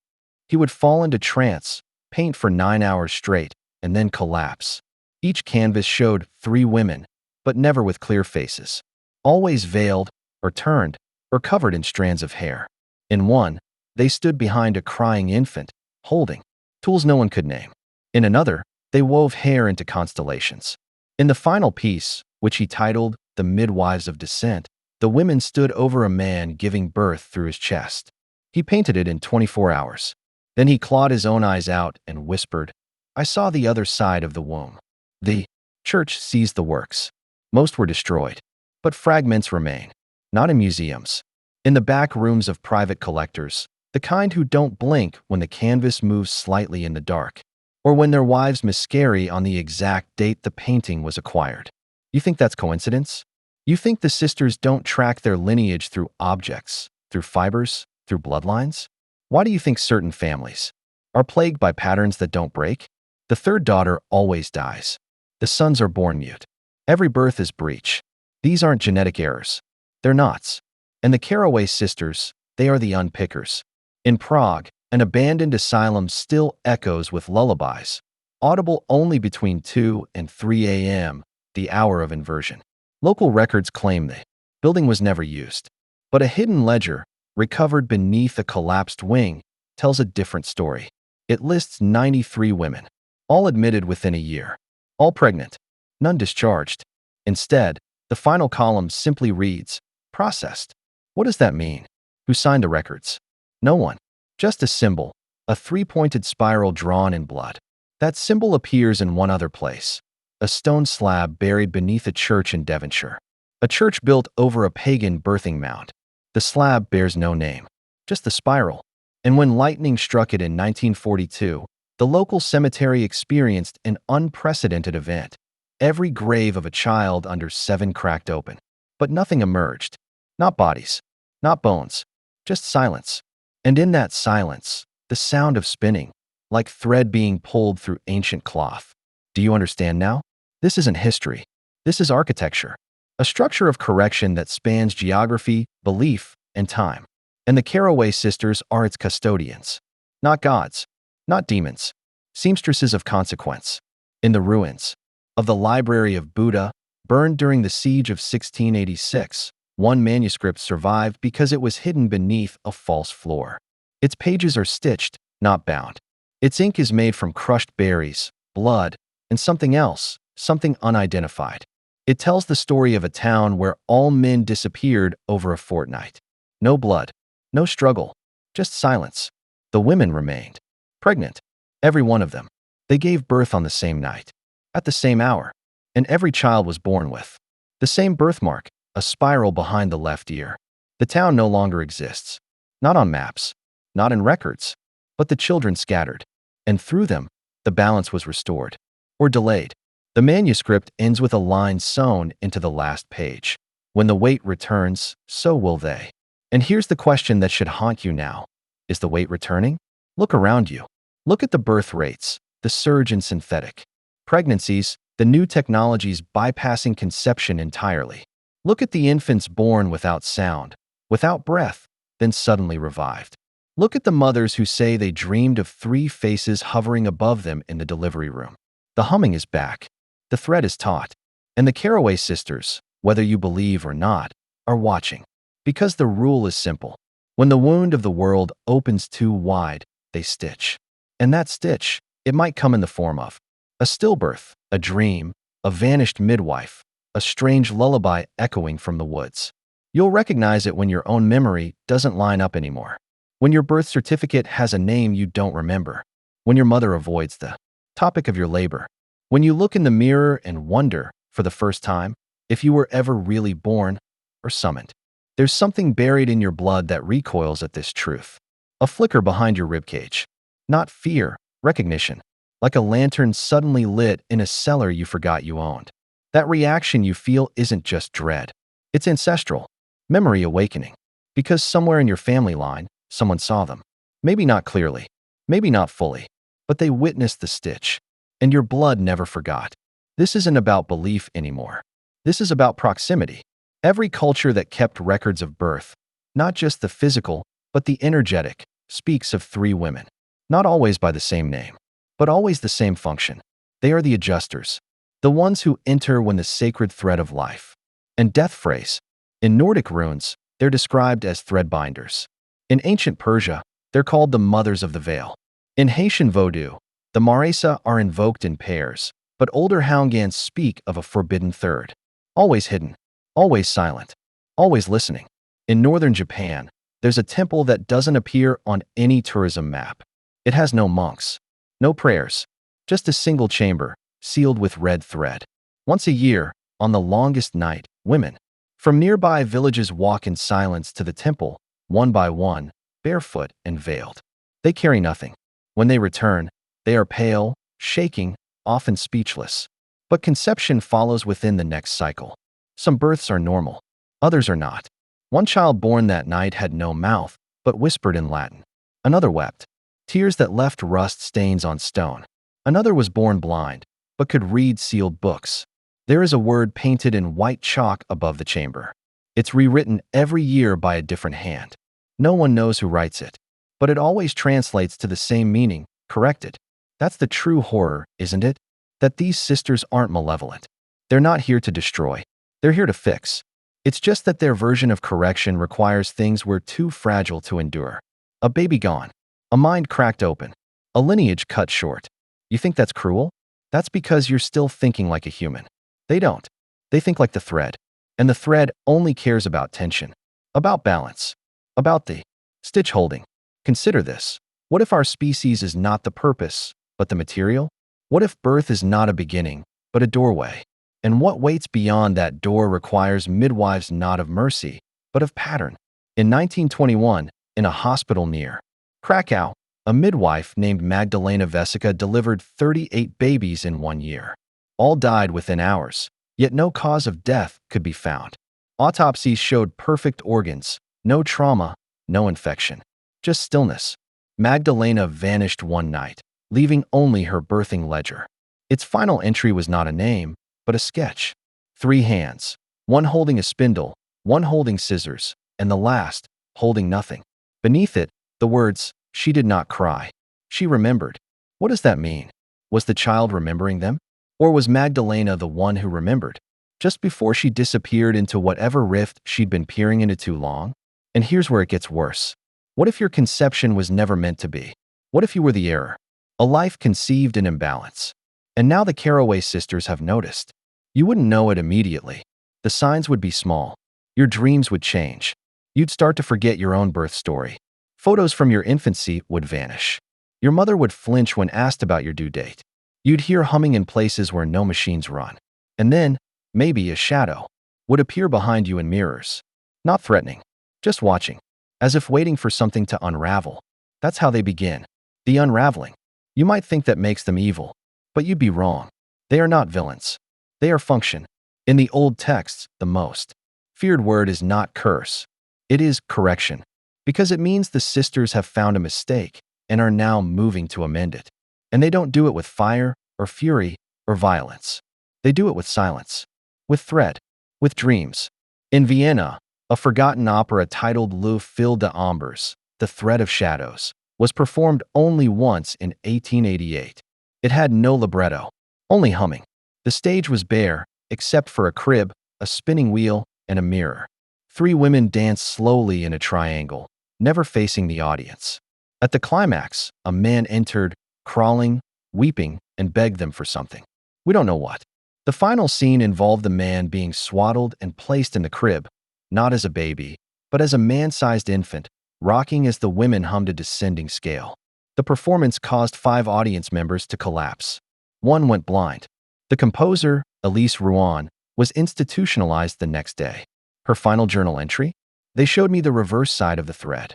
He would fall into trance, paint for 9 hours straight, and then collapse. Each canvas showed 3 women, but never with clear faces. Always veiled, or turned, or covered in strands of hair. In one, they stood behind a crying infant, holding tools no one could name. In another, they wove hair into constellations. In the final piece, which he titled The Midwives of Descent, the women stood over a man giving birth through his chest. He painted it in 24 hours. Then he clawed his own eyes out and whispered, "I saw the other side of the womb." The church seized the works. Most were destroyed, but fragments remain, not in museums. In the back rooms of private collectors, the kind who don't blink when the canvas moves slightly in the dark, or when their wives miscarry on the exact date the painting was acquired. You think that's coincidence? You think the sisters don't track their lineage through objects, through fibers, through bloodlines? Why do you think certain families are plagued by patterns that don't break? The third daughter always dies. The sons are born mute. Every birth is breach. These aren't genetic errors. They're knots. And the Carroway sisters, they are the unpickers. In Prague, an abandoned asylum still echoes with lullabies, audible only between 2 and 3 a.m., the hour of inversion. Local records claim the building was never used, but a hidden ledger, recovered beneath a collapsed wing, tells a different story. It lists 93 women, all admitted within a year, all pregnant, none discharged. Instead, the final column simply reads, "Processed." What does that mean? Who signed the records? No one. Just a symbol, a 3-pointed spiral drawn in blood. That symbol appears in one other place, a stone slab buried beneath a church in Devonshire. A church built over a pagan birthing mound. The slab bears no name, just the spiral. And when lightning struck it in 1942, the local cemetery experienced an unprecedented event. Every grave of a child under 7 cracked open. But nothing emerged. Not bodies, not bones, just silence. And in that silence, the sound of spinning, like thread being pulled through ancient cloth. Do you understand now? This isn't history. This is architecture. A structure of correction that spans geography, belief, and time. And the Carroway sisters are its custodians. Not gods, not demons, seamstresses of consequence. In the ruins of the Library of Buddha, burned during the siege of 1686, one manuscript survived because it was hidden beneath a false floor. Its pages are stitched, not bound. Its ink is made from crushed berries, blood, and something else, something unidentified. It tells the story of a town where all men disappeared over a fortnight. No blood, no struggle, just silence. The women remained pregnant, every one of them. They gave birth on the same night, at the same hour, and every child was born with the same birthmark, a spiral behind the left ear. The town no longer exists, not on maps, not in records, but the children scattered, and through them, the balance was restored, or delayed. The manuscript ends with a line sewn into the last page. When the weight returns, so will they. And here's the question that should haunt you now. Is the weight returning? Look around you. Look at the birth rates, the surge in synthetic pregnancies, the new technologies bypassing conception entirely. Look at the infants born without sound, without breath, then suddenly revived. Look at the mothers who say they dreamed of 3 faces hovering above them in the delivery room. The humming is back. The thread is taut. And the Carroway sisters, whether you believe or not, are watching. Because the rule is simple. When the wound of the world opens too wide, they stitch. And that stitch, it might come in the form of a stillbirth, a dream, a vanished midwife, a strange lullaby echoing from the woods. You'll recognize it when your own memory doesn't line up anymore. When your birth certificate has a name you don't remember. When your mother avoids the topic of your labor. When you look in the mirror and wonder, for the first time, if you were ever really born or summoned. There's something buried in your blood that recoils at this truth. A flicker behind your ribcage. Not fear, recognition. Like a lantern suddenly lit in a cellar you forgot you owned. That reaction you feel isn't just dread. It's ancestral. Memory awakening. Because somewhere in your family line, someone saw them. Maybe not clearly. Maybe not fully. But they witnessed the stitch. And your blood never forgot. This isn't about belief anymore. This is about proximity. Every culture that kept records of birth, not just the physical, but the energetic, speaks of three women. Not always by the same name, but always the same function. They are the adjusters, the ones who enter when the sacred thread of life and death phrase. In Nordic runes, they're described as thread binders. In ancient Persia, they're called the mothers of the veil. In Haitian Vodou, the Maresa are invoked in pairs, but older Houngans speak of a forbidden third. Always hidden, always silent, always listening. In northern Japan, there's a temple that doesn't appear on any tourism map. It has no monks, no prayers, just a single chamber, sealed with red thread. Once a year, on the longest night, women from nearby villages walk in silence to the temple, one by one, barefoot and veiled. They carry nothing. When they return, they are pale, shaking, often speechless. But conception follows within the next cycle. Some births are normal, others are not. One child born that night had no mouth, but whispered in Latin. Another wept, tears that left rust stains on stone. Another was born blind, but could read sealed books. There is a word painted in white chalk above the chamber. It's rewritten every year by a different hand. No one knows who writes it, but it always translates to the same meaning, corrected. That's the true horror, isn't it? That these sisters aren't malevolent. They're not here to destroy. They're here to fix. It's just that their version of correction requires things we're too fragile to endure. A baby gone. A mind cracked open. A lineage cut short. You think that's cruel? That's because you're still thinking like a human. They don't. They think like the thread. And the thread only cares about tension. About balance. About the stitch holding. Consider this. What if our species is not the purpose, but the material? What if birth is not a beginning, but a doorway? And what waits beyond that door requires midwives not of mercy, but of pattern. In 1921, in a hospital near Krakow, a midwife named Magdalena Vesica delivered 38 babies in 1 year. All died within hours, yet no cause of death could be found. Autopsies showed perfect organs, no trauma, no infection, just stillness. Magdalena vanished one night, leaving only her birthing ledger. Its final entry was not a name, but a sketch. 3 hands, one holding a spindle, one holding scissors, and the last, holding nothing. Beneath it, the words, "She did not cry. She remembered." What does that mean? Was the child remembering them? Or was Magdalena the one who remembered, just before she disappeared into whatever rift she'd been peering into too long? And here's where it gets worse. What if your conception was never meant to be? What if you were the error? A life conceived in imbalance. And now the Carroway sisters have noticed. You wouldn't know it immediately. The signs would be small. Your dreams would change. You'd start to forget your own birth story. Photos from your infancy would vanish. Your mother would flinch when asked about your due date. You'd hear humming in places where no machines run. And then, maybe a shadow would appear behind you in mirrors. Not threatening, just watching, as if waiting for something to unravel. That's how they begin. The unraveling. You might think that makes them evil, but you'd be wrong. They are not villains. They are function. In the old texts, the most feared word is not curse. It is correction, because it means the sisters have found a mistake and are now moving to amend it. And they don't do it with fire or fury or violence. They do it with silence, with thread, with dreams. In Vienna, a forgotten opera titled Le Fil de Ombres, The Thread of Shadows, was performed only once in 1888. It had no libretto, only humming. The stage was bare, except for a crib, a spinning wheel, and a mirror. 3 women danced slowly in a triangle, never facing the audience. At the climax, a man entered, crawling, weeping, and begged them for something. We don't know what. The final scene involved the man being swaddled and placed in the crib, not as a baby, but as a man-sized infant, rocking as the women hummed a descending scale. The performance caused 5 audience members to collapse. 1 went blind. The composer, Elise Rouen, was institutionalized the next day. Her final journal entry? They showed me the reverse side of the thread.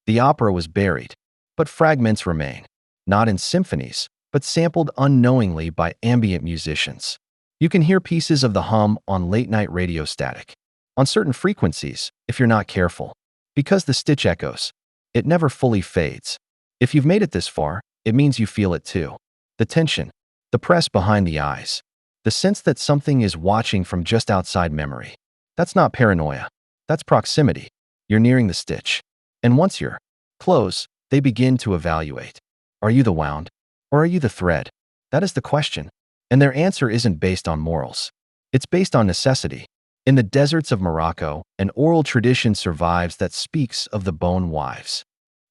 The opera was buried, but fragments remain, not in symphonies, but sampled unknowingly by ambient musicians. You can hear pieces of the hum on late-night radio static, on certain frequencies, if you're not careful. Because the stitch echoes, it never fully fades. If you've made it this far, it means you feel it too. The tension, the press behind the eyes, the sense that something is watching from just outside memory. That's not paranoia. That's proximity. You're nearing the stitch. And once you're close, they begin to evaluate. Are you the wound? Or are you the thread? That is the question. And their answer isn't based on morals. It's based on necessity. In the deserts of Morocco, an oral tradition survives that speaks of the bone wives.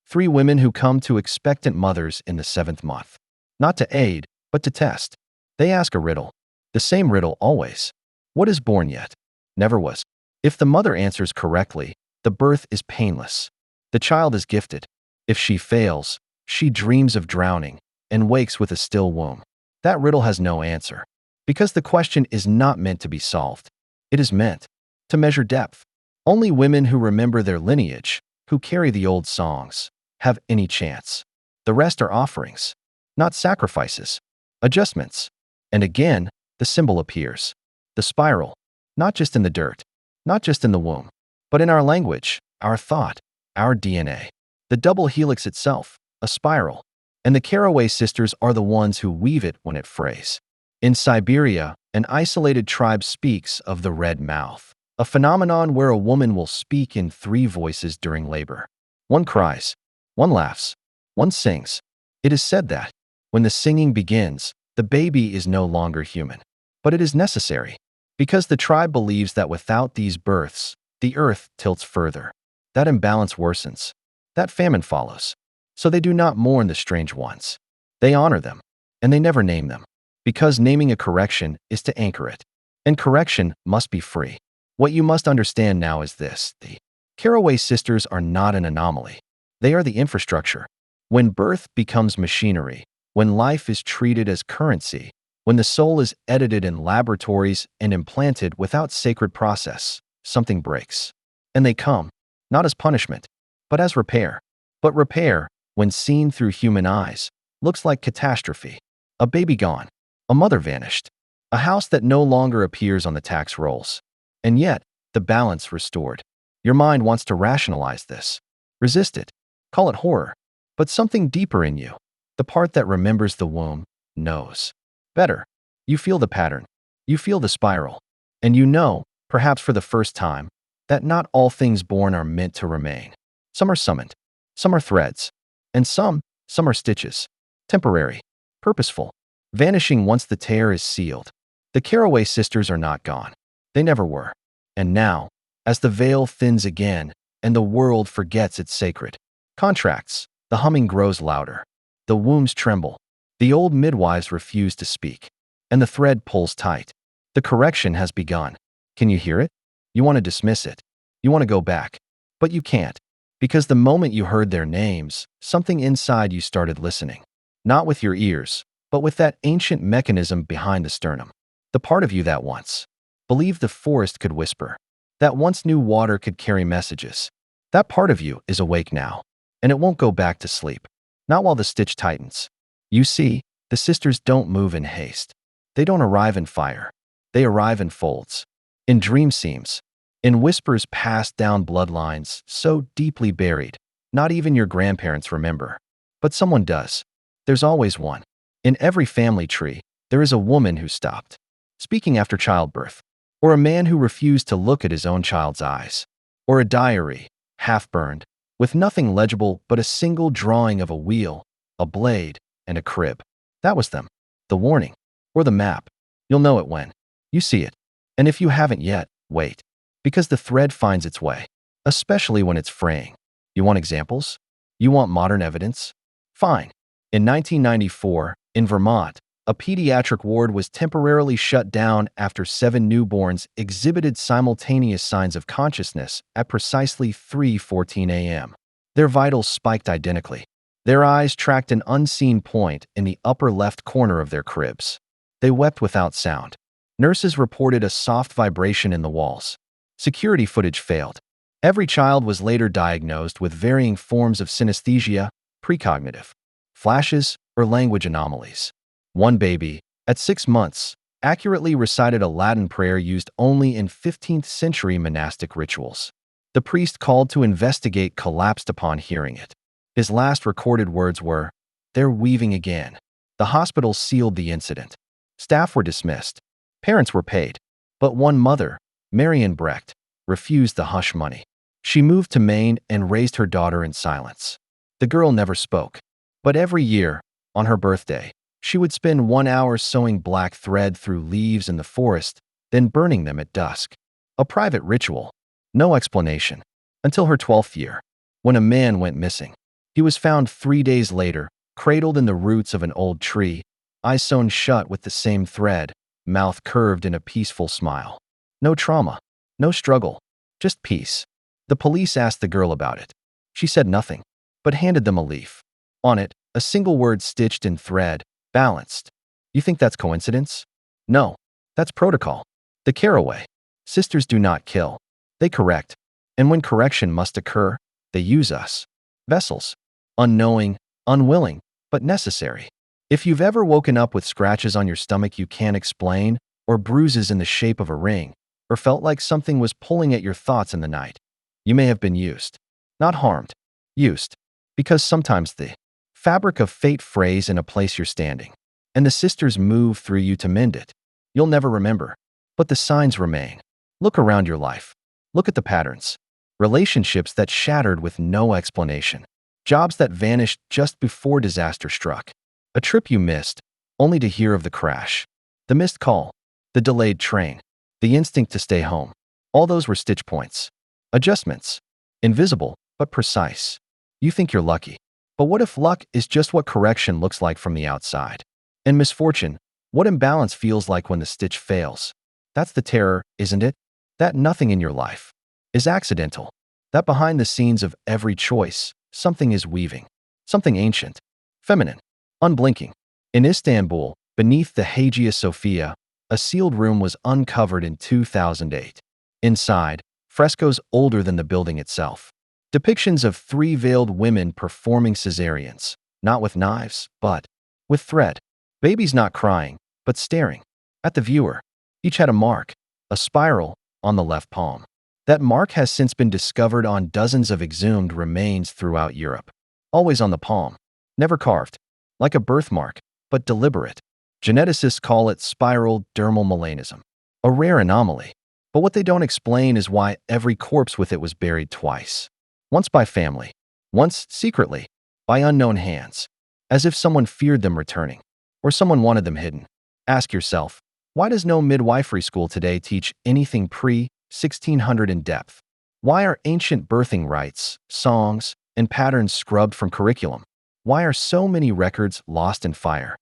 3 women who come to expectant mothers in the 7th month. Not to aid, but to test. They ask a riddle. The same riddle always. What is born yet? Never was. If the mother answers correctly, the birth is painless. The child is gifted. If she fails, she dreams of drowning and wakes with a still womb. That riddle has no answer, because the question is not meant to be solved. It is meant to measure depth. Only women who remember their lineage, who carry the old songs, have any chance. The rest are offerings, not sacrifices, adjustments. And again, the symbol appears. The spiral, not just in the dirt, not just in the womb, but in our language, our thought, our DNA. The double helix itself, a spiral. And the Carroway Sisters are the ones who weave it when it frays. In Siberia, an isolated tribe speaks of the red mouth, a phenomenon where a woman will speak in 3 voices during labor. One cries, one laughs, one sings. It is said that, when the singing begins, the baby is no longer human. But it is necessary, because the tribe believes that without these births, the earth tilts further. That imbalance worsens. That famine follows. So they do not mourn the strange ones. They honor them, and they never name them, because naming a correction is to anchor it. And correction must be free. What you must understand now is this: the Carroway Sisters are not an anomaly. They are the infrastructure. When birth becomes machinery, when life is treated as currency, when the soul is edited in laboratories and implanted without sacred process, something breaks. And they come, not as punishment, but as repair. But repair, when seen through human eyes, looks like catastrophe. A baby gone, a mother vanished, a house that no longer appears on the tax rolls. And yet, the balance restored. Your mind wants to rationalize this. Resist it. Call it horror. But something deeper in you, the part that remembers the womb, knows. Better. You feel the pattern. You feel the spiral. And you know, perhaps for the first time, that not all things born are meant to remain. Some are summoned. Some are threads. And some are stitches. Temporary. Purposeful. Vanishing once the tear is sealed. The Carroway Sisters are not gone. They never were. And now, as the veil thins again, and the world forgets its sacred contracts, the humming grows louder. The wombs tremble. The old midwives refuse to speak. And the thread pulls tight. The correction has begun. Can you hear it? You want to dismiss it. You want to go back. But you can't. Because the moment you heard their names, something inside you started listening. Not with your ears, but with that ancient mechanism behind the sternum. The part of you that once believed the forest could whisper, that once knew water could carry messages. That part of you is awake now, and it won't go back to sleep. Not while the stitch tightens. You see, the sisters don't move in haste. They don't arrive in fire. They arrive in folds, in dream seams, in whispers passed down bloodlines so deeply buried, not even your grandparents remember. But someone does. There's always one. In every family tree, there is a woman who stopped speaking after childbirth, or a man who refused to look at his own child's eyes, or a diary, half-burned, with nothing legible but a single drawing of a wheel, a blade, and a crib. That was them. The warning, or the map. You'll know it when you see it. And if you haven't yet, wait. Because the thread finds its way, especially when it's fraying. You want examples? You want modern evidence? Fine. In 1994, in Vermont, a pediatric ward was temporarily shut down after 7 newborns exhibited simultaneous signs of consciousness at precisely 3:14 a.m. Their vitals spiked identically. Their eyes tracked an unseen point in the upper left corner of their cribs. They wept without sound. Nurses reported a soft vibration in the walls. Security footage failed. Every child was later diagnosed with varying forms of synesthesia, precognitive, flashes, or language anomalies. One baby, at 6 months, accurately recited a Latin prayer used only in 15th century monastic rituals. The priest called to investigate collapsed upon hearing it. His last recorded words were, "They're weaving again." The hospital sealed the incident. Staff were dismissed. Parents were paid. But one mother, Marion Brecht, refused the hush money. She moved to Maine and raised her daughter in silence. The girl never spoke. But every year, on her birthday, she would spend 1 hour sewing black thread through leaves in the forest, then burning them at dusk. A private ritual. No explanation. Until her 12th year, when a man went missing. He was found 3 days later, cradled in the roots of an old tree, eyes sewn shut with the same thread, mouth curved in a peaceful smile. No trauma. No struggle. Just peace. The police asked the girl about it. She said nothing, but handed them a leaf. On it, a single word stitched in thread, balanced. You think that's coincidence? No. That's protocol. The Carroway Sisters do not kill. They correct. And when correction must occur, they use us. Vessels. Unknowing, unwilling, but necessary. If you've ever woken up with scratches on your stomach you can't explain, or bruises in the shape of a ring, or felt like something was pulling at your thoughts in the night, you may have been used. Not harmed. Used. Because sometimes the fabric of fate frays in a place you're standing, and the sisters move through you to mend it. You'll never remember, but the signs remain. Look around your life. Look at the patterns. Relationships that shattered with no explanation. Jobs that vanished just before disaster struck. A trip you missed, only to hear of the crash. The missed call. The delayed train. The instinct to stay home. All those were stitch points. Adjustments. Invisible, but precise. You think you're lucky. But what if luck is just what correction looks like from the outside? And misfortune, what imbalance feels like when the stitch fails? That's the terror, isn't it? That nothing in your life is accidental. That behind the scenes of every choice, something is weaving. Something ancient. Feminine. Unblinking. In Istanbul, beneath the Hagia Sophia, a sealed room was uncovered in 2008. Inside, frescoes older than the building itself. Depictions of 3 veiled women performing cesareans, not with knives, but with thread. Babies not crying, but staring at the viewer. Each had a mark, a spiral, on the left palm. That mark has since been discovered on dozens of exhumed remains throughout Europe. Always on the palm. Never carved. Like a birthmark, but deliberate. Geneticists call it spiral dermal melanism. A rare anomaly. But what they don't explain is why every corpse with it was buried twice. Once by family. Once, secretly, by unknown hands. As if someone feared them returning. Or someone wanted them hidden. Ask yourself, why does no midwifery school today teach anything pre-1600 in depth? Why are ancient birthing rites, songs, and patterns scrubbed from curriculum? Why are so many records lost in fire?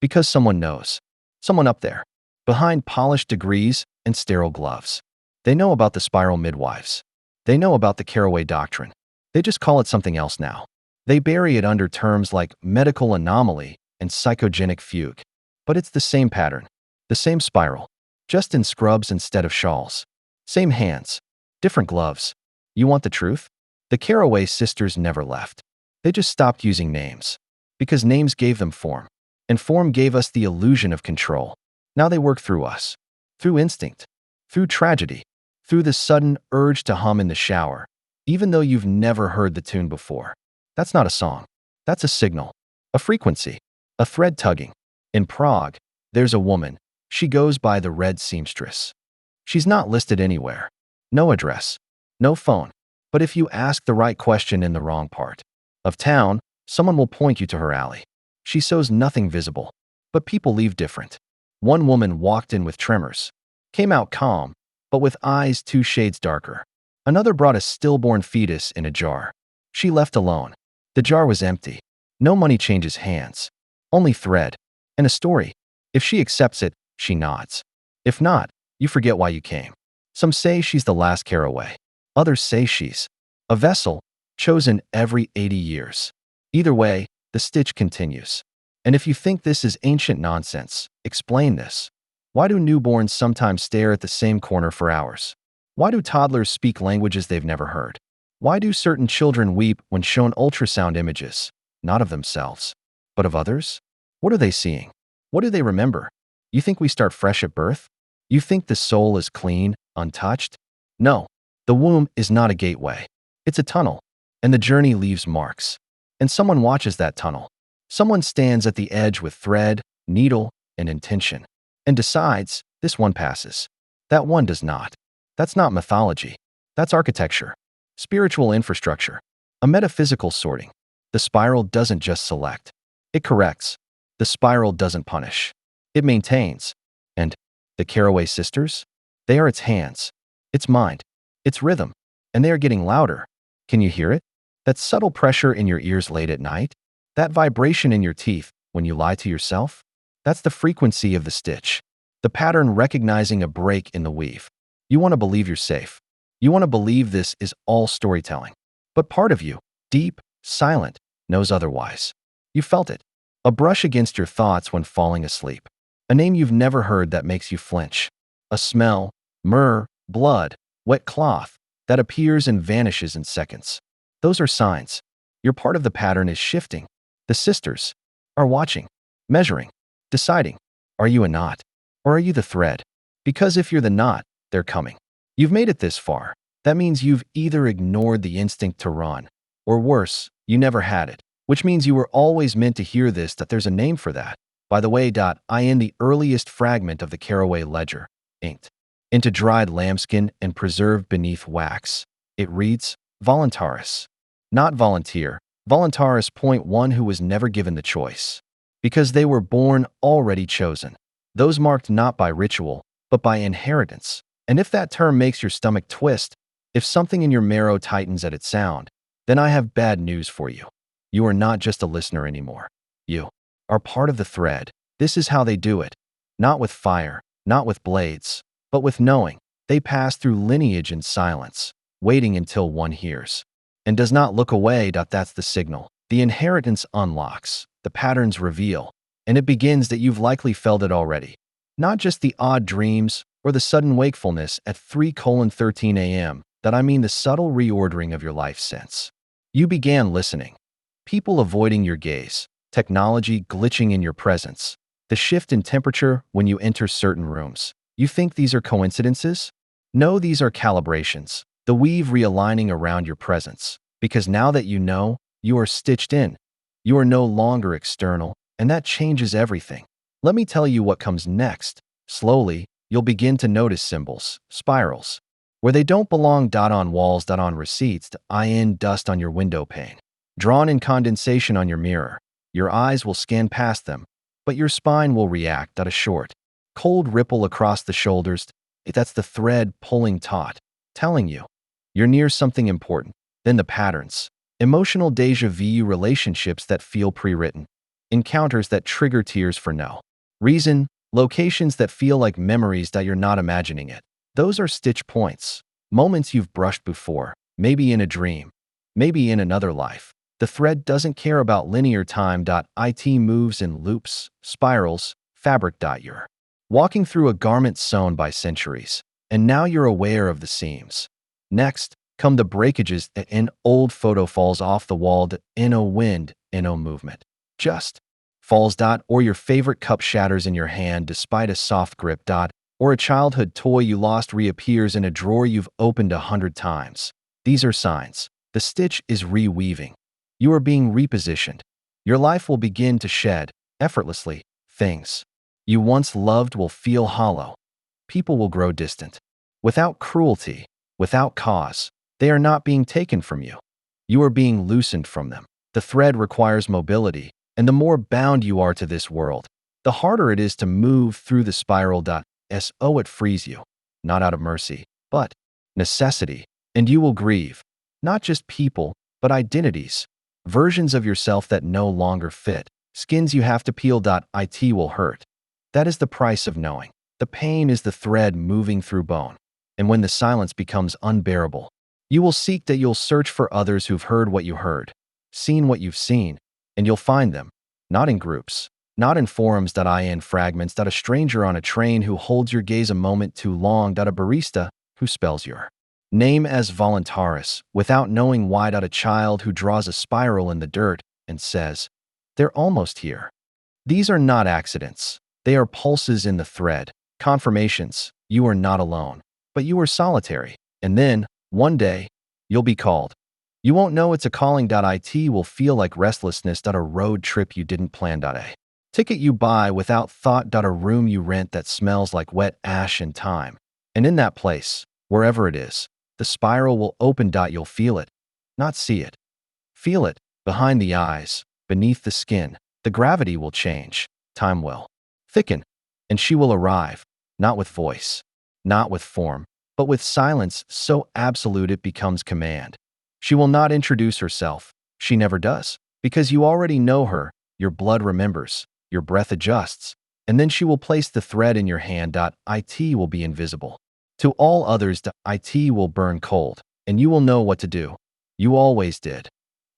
Because someone knows. Someone up there. Behind polished degrees and sterile gloves. They know about the spiral midwives. They know about the Carroway doctrine. They just call it something else now. They bury it under terms like medical anomaly and psychogenic fugue. But it's the same pattern. The same spiral. Just in scrubs instead of shawls. Same hands. Different gloves. You want the truth? The Carroway sisters never left. They just stopped using names. Because names gave them form. And form gave us the illusion of control. Now they work through us. Through instinct. Through tragedy. Through the sudden urge to hum in the shower, even though you've never heard the tune before. That's not a song. That's a signal. A frequency. A thread tugging. In Prague, there's a woman. She goes by the Red Seamstress. She's not listed anywhere. No address. No phone. But if you ask the right question in the wrong part of town, someone will point you to her alley. She sews nothing visible. But people leave different. One woman walked in with tremors. Came out calm, but with eyes 2 shades darker. Another brought a stillborn fetus in a jar. She left alone. The jar was empty. No money changes hands. Only thread. And a story. If she accepts it, she nods. If not, you forget why you came. Some say she's the last Carroway. Others say she's a vessel, chosen every 80 years. Either way, the stitch continues. And if you think this is ancient nonsense, explain this. Why do newborns sometimes stare at the same corner for hours? Why do toddlers speak languages they've never heard? Why do certain children weep when shown ultrasound images, not of themselves, but of others? What are they seeing? What do they remember? You think we start fresh at birth? You think the soul is clean, untouched? No, the womb is not a gateway. It's a tunnel, and the journey leaves marks. And someone watches that tunnel. Someone stands at the edge with thread, needle, and intention, and decides this one passes. That one does not. That's not mythology. That's architecture, spiritual infrastructure, a metaphysical sorting. The spiral doesn't just select. It corrects. The spiral doesn't punish. It maintains. And the Carroway Sisters? They are its hands, its mind, its rhythm, and they are getting louder. Can you hear it? That subtle pressure in your ears late at night? That vibration in your teeth when you lie to yourself? That's the frequency of the stitch. The pattern recognizing a break in the weave. You want to believe you're safe. You want to believe this is all storytelling. But part of you, deep, silent, knows otherwise. You felt it. A brush against your thoughts when falling asleep. A name you've never heard that makes you flinch. A smell, myrrh, blood, wet cloth, that appears and vanishes in seconds. Those are signs. Your part of the pattern is shifting. The sisters are watching, measuring, deciding. Are you a knot? Or are you the thread? Because if you're the knot, they're coming. You've made it this far. That means you've either ignored the instinct to run, or worse, you never had it. Which means you were always meant to hear this, that there's a name for that. By the way, in the earliest fragment of the Carroway ledger, inked into dried lambskin and preserved beneath wax, it reads, voluntaris. Not volunteer, voluntaris. Point one, who was never given the choice. Because they were born already chosen. Those marked not by ritual, but by inheritance. And if that term makes your stomach twist, if something in your marrow tightens at its sound, then I have bad news for you. You are not just a listener anymore. You are part of the thread. This is how they do it. Not with fire, not with blades, but with knowing. They pass through lineage in silence, waiting until one hears. And does not look away. That's the signal. The inheritance unlocks, the patterns reveal, and it begins that you've likely felt it already. Not just the odd dreams or the sudden wakefulness at 3:13 a.m., the subtle reordering of your life sense. You began listening. People avoiding your gaze, technology glitching in your presence, the shift in temperature when you enter certain rooms. You think these are coincidences? No, these are calibrations. The weave realigning around your presence. Because now that you know, you are stitched in. You are no longer external, and that changes everything. Let me tell you what comes next. Slowly, you'll begin to notice symbols, spirals, where they don't belong. On walls, on receipts, dust on your window pane, drawn in condensation on your mirror. Your eyes will scan past them, but your spine will react. A short, cold ripple across the shoulders. That's the thread pulling taut, telling you you're near something important. Then the patterns, emotional déjà vu, relationships that feel pre-written, encounters that trigger tears for no reason, locations that feel like memories that you're not imagining it. Those are stitch points, moments you've brushed before, maybe in a dream, maybe in another life. The thread doesn't care about linear time. It moves in loops, spirals, fabric. You're walking through a garment sewn by centuries, and now you're aware of the seams. Next, come the breakages. An old photo falls off the wall. No wind, no movement. Just falls. Or your favorite cup shatters in your hand despite a soft grip. Or a childhood toy you lost reappears in a drawer you've opened 100 times. These are signs. The stitch is reweaving. You are being repositioned. Your life will begin to shed, effortlessly. Things you once loved will feel hollow. People will grow distant. Without cruelty, without cause. They are not being taken from you. You are being loosened from them. The thread requires mobility, and the more bound you are to this world, the harder it is to move through the spiral. It frees you, not out of mercy, but necessity. And you will grieve, not just people, but identities, versions of yourself that no longer fit, skins you have to peel. It will hurt. That is the price of knowing. The pain is the thread moving through bone. And when the silence becomes unbearable, you will seek. You'll search for others who've heard what you heard, seen what you've seen, and you'll find them, not in groups, not in forums. In fragments. A stranger on a train who holds your gaze a moment too long. A barista who spells your name as voluntaris without knowing why. A child who draws a spiral in the dirt and says, "They're almost here." These are not accidents. They are pulses in the thread, confirmations. You are not alone, but you are solitary. And then, one day, you'll be called. You won't know it's a calling. It will feel like restlessness. A road trip you didn't plan. A ticket you buy without thought. A room you rent that smells like wet ash and time. And in that place, wherever it is, the spiral will open. You'll feel it, not see it. Feel it, behind the eyes, beneath the skin. The gravity will change, time will thicken, and she will arrive, not with voice, not with form, but with silence so absolute it becomes command. She will not introduce herself. She never does, because you already know her. Your blood remembers, your breath adjusts, and then she will place the thread in your hand. It will be invisible. To all others, it will burn cold, and you will know what to do. You always did.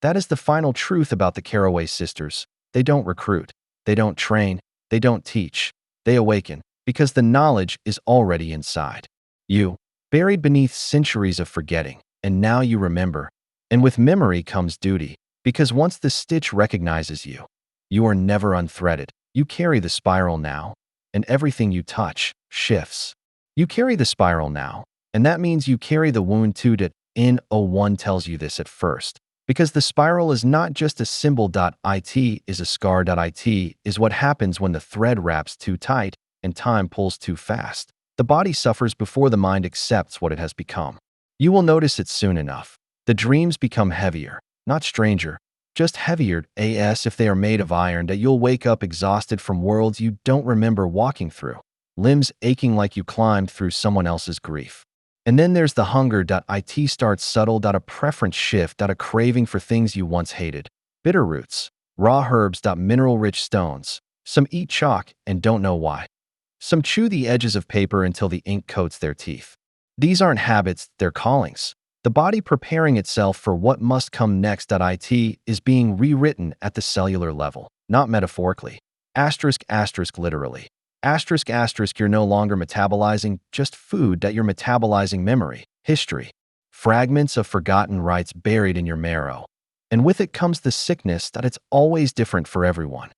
That is the final truth about the Carroway Sisters. They don't recruit, they don't train, they don't teach. They awaken, because the knowledge is already inside you, buried beneath centuries of forgetting, and now you remember. And with memory comes duty, because once the stitch recognizes you, you are never unthreaded. You carry the spiral now, and everything you touch shifts. You carry the spiral now, and that means you carry the wound too. N01 tells you this at first. Because the spiral is not just a symbol. It is a scar. It is what happens when the thread wraps too tight and time pulls too fast. The body suffers before the mind accepts what it has become. You will notice it soon enough. The dreams become heavier, not stranger, just heavier as if they are made of iron. That you'll wake up exhausted from worlds you don't remember walking through, limbs aching like you climbed through someone else's grief. And then there's the hunger. It starts subtle. A preference shift. A craving for things you once hated. Bitter roots, raw herbs. Mineral-rich stones. Some eat chalk and don't know why. Some chew the edges of paper until the ink coats their teeth. These aren't habits, they're callings. The body preparing itself for what must come next. It is being rewritten at the cellular level, not metaphorically. Asterisk, asterisk, literally. Asterisk, asterisk, you're no longer metabolizing just food. You're metabolizing memory, history, fragments of forgotten rites buried in your marrow. And with it comes the sickness. It's always different for everyone.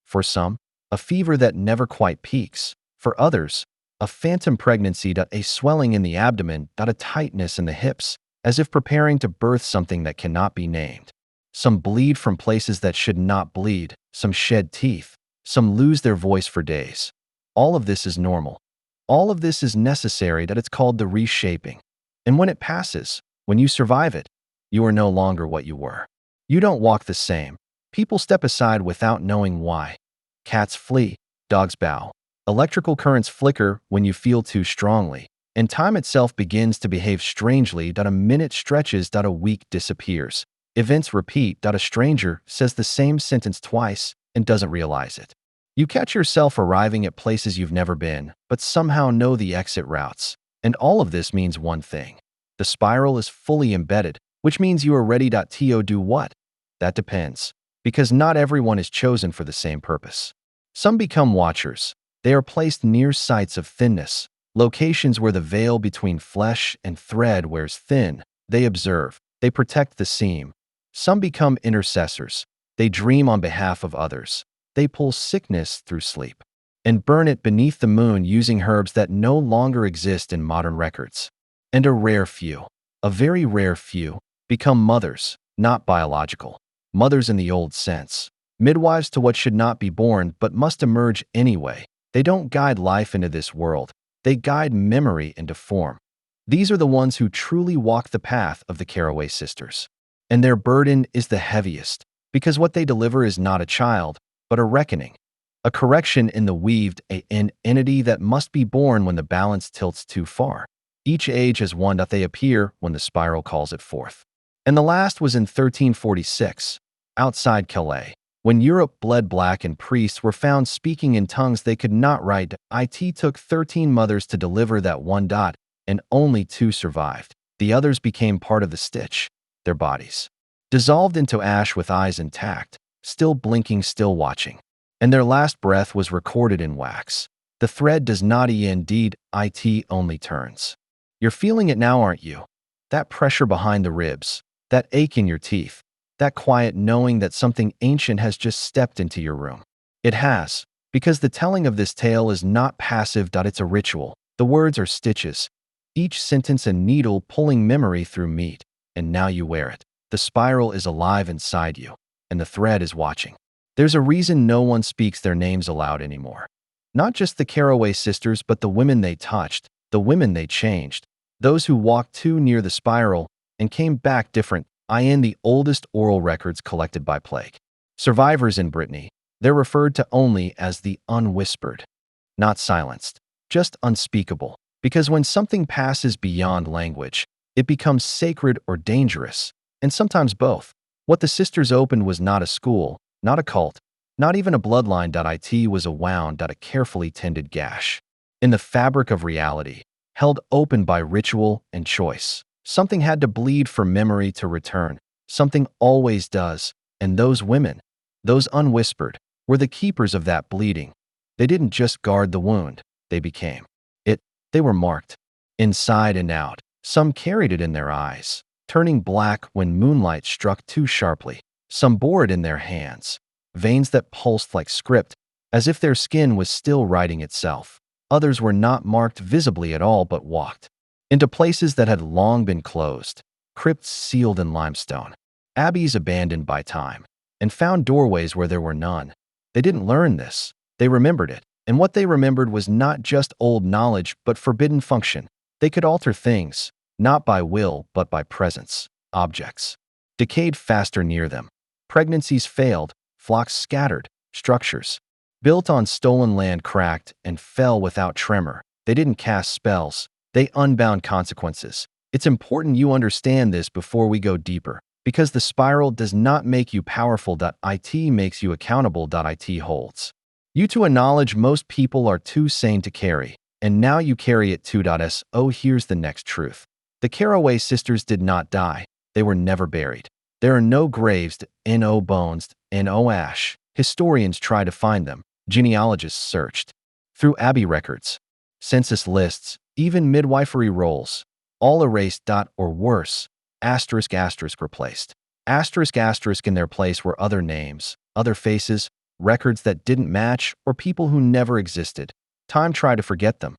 For some, a fever that never quite peaks. For others, a phantom pregnancy. A swelling in the abdomen. A tightness in the hips, as if preparing to birth something that cannot be named. Some bleed from places that should not bleed. Some shed teeth. Some lose their voice for days. All of this is normal. All of this is necessary. It's called the reshaping. And when it passes, when you survive it, you are no longer what you were. You don't walk the same. People step aside without knowing why. Cats flee, dogs bow. Electrical currents flicker when you feel too strongly. And time itself begins to behave strangely. A minute stretches. A week disappears. Events repeat. A stranger says the same sentence twice and doesn't realize it. You catch yourself arriving at places you've never been, but somehow know the exit routes. And all of this means one thing. The spiral is fully embedded, which means you are ready. To do what? That depends. Because not everyone is chosen for the same purpose. Some become watchers. They are placed near sites of thinness, locations where the veil between flesh and thread wears thin. They observe. They protect the seam. Some become intercessors. They dream on behalf of others. They pull sickness through sleep and burn it beneath the moon using herbs that no longer exist in modern records. And a rare few, a very rare few, become mothers, not biological. Mothers in the old sense. Midwives to what should not be born but must emerge anyway. They don't guide life into this world. They guide memory into form. These are the ones who truly walk the path of the Carroway Sisters. And their burden is the heaviest, because what they deliver is not a child, but a reckoning, a correction in the weaved, an entity that must be born when the balance tilts too far. Each age has one. They appear when the spiral calls it forth. And the last was in 1346, outside Calais, when Europe bled black and priests were found speaking in tongues they could not write. It took 13 mothers to deliver that one. And only 2 survived. The others became part of the stitch, their bodies dissolved into ash with eyes intact, still blinking, still watching. And their last breath was recorded in wax. The thread does not end. It only turns. You're feeling it now, aren't you? That pressure behind the ribs, that ache in your teeth, that quiet knowing that something ancient has just stepped into your room. It has, because the telling of this tale is not passive. It's a ritual. The words are stitches, each sentence a needle pulling memory through meat, and now you wear it. The spiral is alive inside you, and the thread is watching. There's a reason no one speaks their names aloud anymore. Not just the Carroway sisters, but the women they touched, the women they changed, those who walked too near the spiral and came back different. In the oldest oral records collected by plague survivors in Brittany, they're referred to only as the unwhispered, not silenced, just unspeakable. Because when something passes beyond language, it becomes sacred or dangerous, and sometimes both. What the sisters opened was not a school, not a cult, not even a bloodline. It was a wound, a carefully tended gash in the fabric of reality, held open by ritual and choice. Something had to bleed for memory to return. Something always does. And those women, those unwhispered, were the keepers of that bleeding. They didn't just guard the wound, they became it. They were marked, inside and out. Some carried it in their eyes, turning black when moonlight struck too sharply. Some bore it in their hands, veins that pulsed like script, as if their skin was still writing itself. Others were not marked visibly at all, but walked into places that had long been closed, crypts sealed in limestone, abbeys abandoned by time, and found doorways where there were none. They didn't learn this, they remembered it, and what they remembered was not just old knowledge but forbidden function. They could alter things, not by will but by presence. Objects decayed faster near them. Pregnancies failed, flocks scattered, structures built on stolen land cracked and fell without tremor. They didn't cast spells, they unbound consequences. It's important you understand this before we go deeper, because the spiral does not make you powerful. It makes you accountable. It holds you to a knowledge most people are too sane to carry, and now you carry it too. Here's the next truth. The Carroway sisters did not die. They were never buried. There are no graves, no bones, no ash. Historians try to find them. Genealogists searched through abbey records, census lists, even midwifery rolls, all erased. Or worse, asterisk replaced. Asterisk in their place were other names, other faces, records that didn't match, or people who never existed. Time tried to forget them,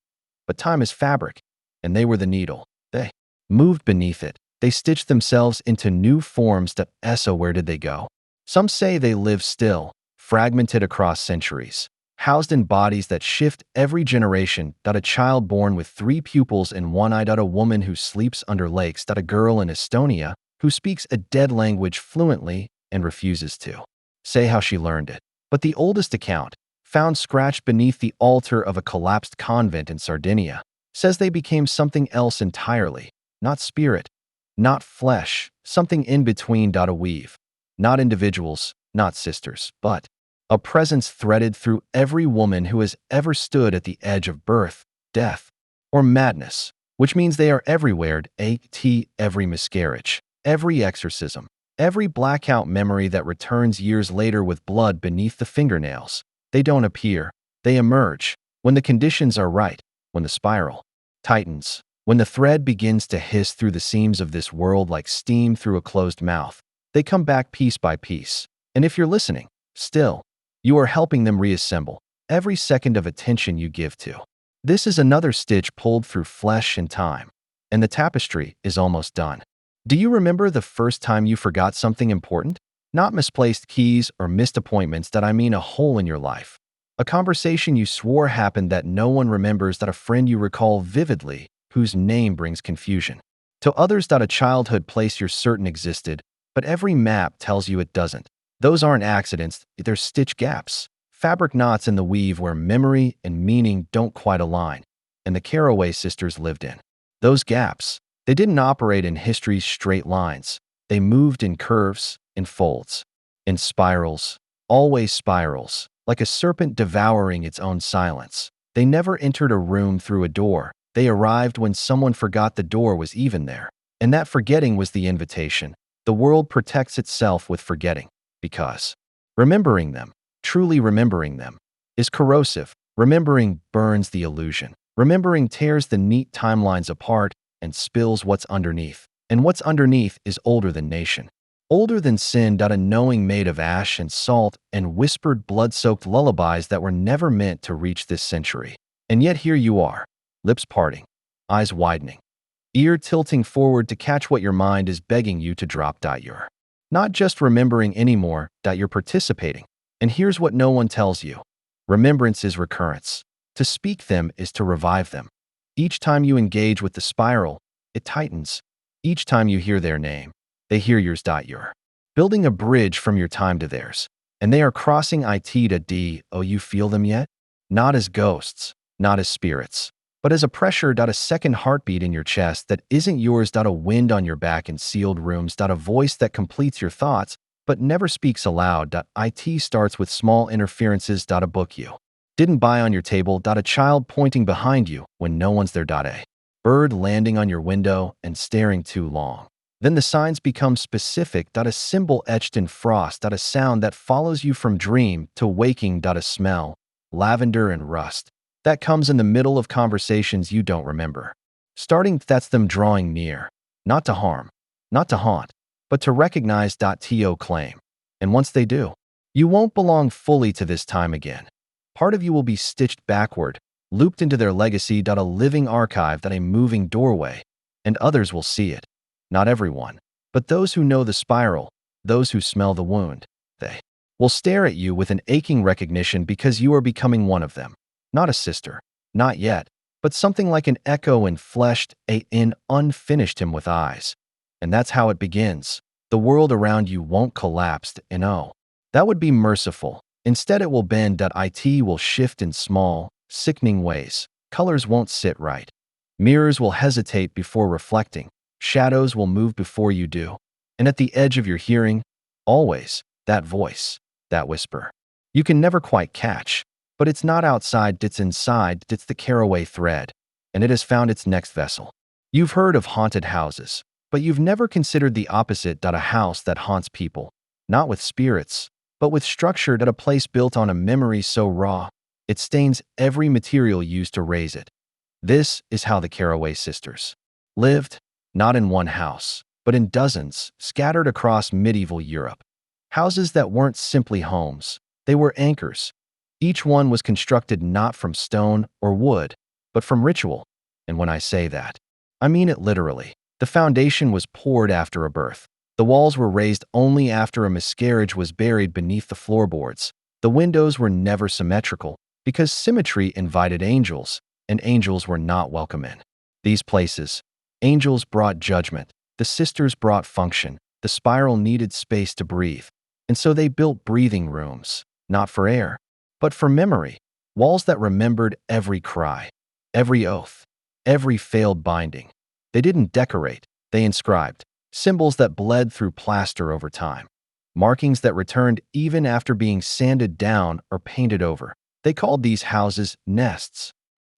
but time is fabric, and they were the needle. They moved beneath it. They stitched themselves into new forms. So where did they go? Some say they live still, fragmented across centuries, housed in bodies that shift every generation. A child born with 3 pupils in one eye. A woman who sleeps under lakes. A girl in Estonia who speaks a dead language fluently and refuses to say how she learned it. But the oldest account, found scratched beneath the altar of a collapsed convent in Sardinia, says they became something else entirely. Not spirit, not flesh, something in between. A weave, not individuals, not sisters, but a presence threaded through every woman who has ever stood at the edge of birth, death, or madness, which means they are everywhere. Every miscarriage, every exorcism, every blackout memory that returns years later with blood beneath the fingernails. They don't appear, they emerge when the conditions are right, when the spiral tightens, when the thread begins to hiss through the seams of this world like steam through a closed mouth. They come back piece by piece, and if you're listening, still, you are helping them reassemble every second of attention you give to. This is another stitch pulled through flesh and time, and the tapestry is almost done. Do you remember the first time you forgot something important? Not misplaced keys or missed appointments. I mean a hole in your life. A conversation you swore happened that no one remembers. A friend you recall vividly, whose name brings confusion. To others. A childhood place you're certain existed, but every map tells you it doesn't. Those aren't accidents, they're stitch gaps, fabric knots in the weave where memory and meaning don't quite align, and the Carroway sisters lived in those gaps. They didn't operate in history's straight lines. They moved in curves, in folds, in spirals, always spirals, like a serpent devouring its own silence. They never entered a room through a door. They arrived when someone forgot the door was even there, and that forgetting was the invitation. The world protects itself with forgetting. Because remembering them, truly remembering them, is corrosive. Remembering burns the illusion. Remembering tears the neat timelines apart. and spills what's underneath. And what's underneath is older than nation. Older than sin. A knowing made of ash and salt and whispered blood-soaked lullabies that were never meant to reach this century. And yet here you are, lips parting, eyes widening, ear tilting forward to catch what your mind is begging you to drop. You're not just remembering anymore, you're participating. And here's what no one tells you. Remembrance is recurrence. To speak them is to revive them. Each time you engage with the spiral, it tightens. Each time you hear their name, they hear yours. You're building a bridge from your time to theirs, and they are crossing it to D. Oh, you feel them yet? Not as ghosts, not as spirits, but as a pressure. A second heartbeat in your chest that isn't yours. A wind on your back in sealed rooms. A voice that completes your thoughts but never speaks aloud. It starts with small interferences. A book you didn't buy on your table. A child pointing behind you when no one's there. A bird landing on your window and staring too long. Then the signs become specific. A symbol etched in frost. A sound that follows you from dream to waking. A smell, lavender and rust, that comes in the middle of conversations you don't remember. That's them drawing near, not to harm, not to haunt, but to recognize. To claim. And once they do, you won't belong fully to this time again. Part of you will be stitched backward, looped into their legacy. A living archive. A moving doorway. And others will see it. Not everyone, but those who know the spiral, those who smell the wound. They will stare at you with an aching recognition because you are becoming one of them. Not a sister, not yet, but something like an echo in fleshed, in unfinished him with eyes. And that's how it begins. The world around you won't collapse, and oh, that would be merciful. Instead it will bend. It will shift in small, sickening ways. Colors won't sit right. Mirrors will hesitate before reflecting. Shadows will move before you do. And at the edge of your hearing, always, that voice, that whisper. You can never quite catch, but it's not outside, it's inside. It's the Carroway thread, and it has found its next vessel. You've heard of haunted houses, but you've never considered the opposite. A house that haunts people, not with spirits, but with structure. A place built on a memory so raw, it stains every material used to raise it. This is how the Carroway sisters lived. Not in one house, but in dozens, scattered across medieval Europe. Houses that weren't simply homes, they were anchors. Each one was constructed not from stone or wood, but from ritual. And when I say that, I mean it literally. The foundation was poured after a birth. The walls were raised only after a miscarriage was buried beneath the floorboards. The windows were never symmetrical, because symmetry invited angels, and angels were not welcome in these places. Angels brought judgment, the sisters brought function, the spiral needed space to breathe. And so they built breathing rooms, not for air, but for memory. Walls that remembered every cry, every oath, every failed binding. They didn't decorate, they inscribed. Symbols that bled through plaster over time. Markings that returned even after being sanded down or painted over. They called these houses nests.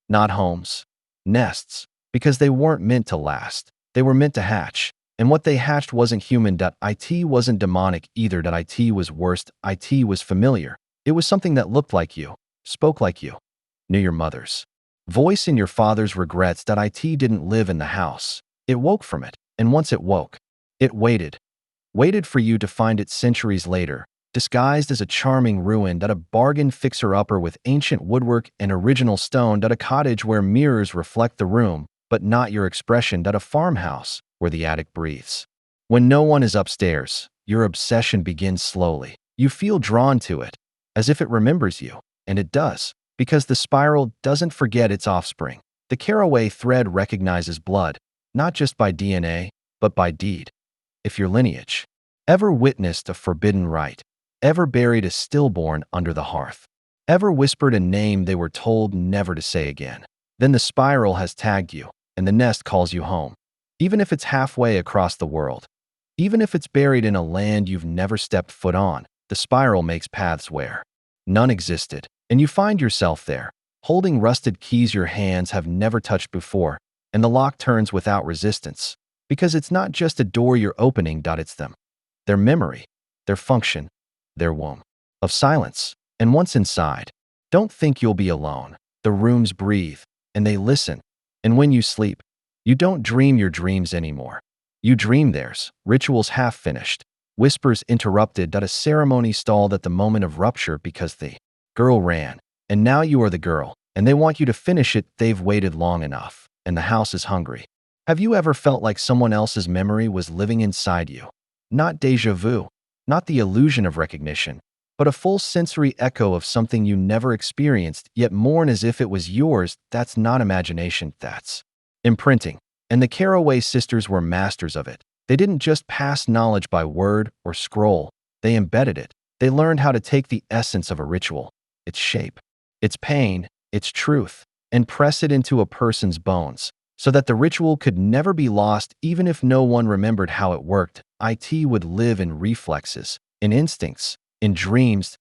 Not homes, nests. Because they weren't meant to last. They were meant to hatch. And what they hatched wasn't human. It wasn't demonic either. It was worst. It was familiar. It was something that looked like you, spoke like you, knew your mother's voice and your father's regrets. It didn't live in the house. It woke from it. And once it woke, it waited. Waited for you to find it centuries later, disguised as a charming ruin. A bargain fixer-upper with ancient woodwork and original stone. A cottage where mirrors reflect the room, but not your expression. A farmhouse where the attic breathes. When no one is upstairs, your obsession begins slowly. You feel drawn to it, as if it remembers you, and it does, because the spiral doesn't forget its offspring. The Carroway thread recognizes blood, not just by DNA, but by deed. If your lineage ever witnessed a forbidden rite, ever buried a stillborn under the hearth, ever whispered a name they were told never to say again, then the spiral has tagged you, and the nest calls you home. Even if it's halfway across the world, even if it's buried in a land you've never stepped foot on, the spiral makes paths where none existed, and you find yourself there, holding rusted keys your hands have never touched before, and the lock turns without resistance, because it's not just a door you're opening. It's them, their memory, their function, their womb of silence. And once inside, don't think you'll be alone. The rooms breathe, and they listen. And when you sleep, You don't dream your dreams anymore. You dream theirs, rituals half finished, whispers interrupted, a ceremony stalled at the moment of rupture because the girl ran. And now you are the girl, and they want you to finish it. They've waited long enough, and the house is hungry. Have you ever felt like someone else's memory was living inside you? Not déjà vu, not the illusion of recognition, but a full sensory echo of something you never experienced, yet mourn as if it was yours. That's not imagination, that's imprinting. And the Carroway sisters were masters of it. They didn't just pass knowledge by word or scroll, they embedded it. They learned how to take the essence of a ritual, its shape, its pain, its truth, and press it into a person's bones, so that the ritual could never be lost. Even if no one remembered how it worked, it would live in reflexes, in instincts, in dreams.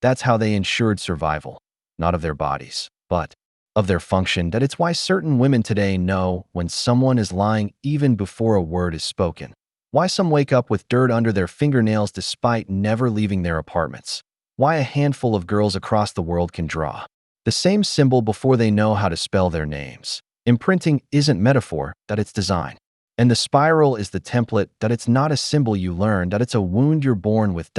That's how they ensured survival, not of their bodies, but of their function. It's why certain women today know when someone is lying even before a word is spoken. Why some wake up with dirt under their fingernails despite never leaving their apartments. Why a handful of girls across the world can draw the same symbol before they know how to spell their names. Imprinting isn't metaphor, it's design. And the spiral is the template. It's not a symbol you learn, it's a wound you're born with,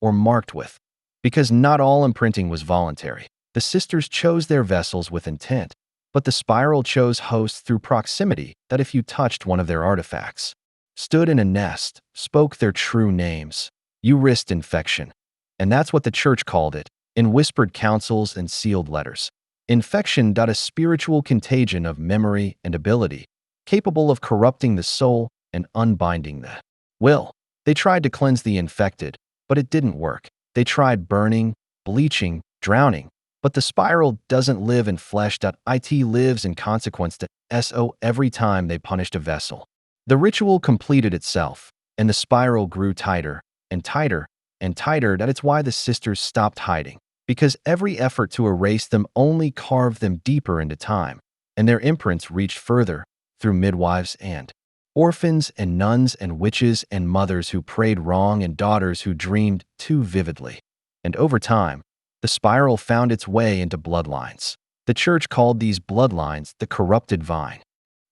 or marked with. Because not all imprinting was voluntary. The sisters chose their vessels with intent, but the spiral chose hosts through proximity. If you touched one of their artifacts, stood in a nest, spoke their true names, you risked infection. And that's what the church called it, in whispered counsels and sealed letters. Infection. A spiritual contagion of memory and ability, capable of corrupting the soul and unbinding the will. They tried to cleanse the infected, but it didn't work. They tried burning, bleaching, drowning, but the spiral doesn't live in flesh. It lives in consequence. So every time they punished a vessel, the ritual completed itself, and the spiral grew tighter and tighter and tighter. It's why the sisters stopped hiding, because every effort to erase them only carved them deeper into time, and their imprints reached further through midwives and orphans and nuns and witches and mothers who prayed wrong and daughters who dreamed too vividly. And over time, the spiral found its way into bloodlines. The church called these bloodlines the corrupted vine.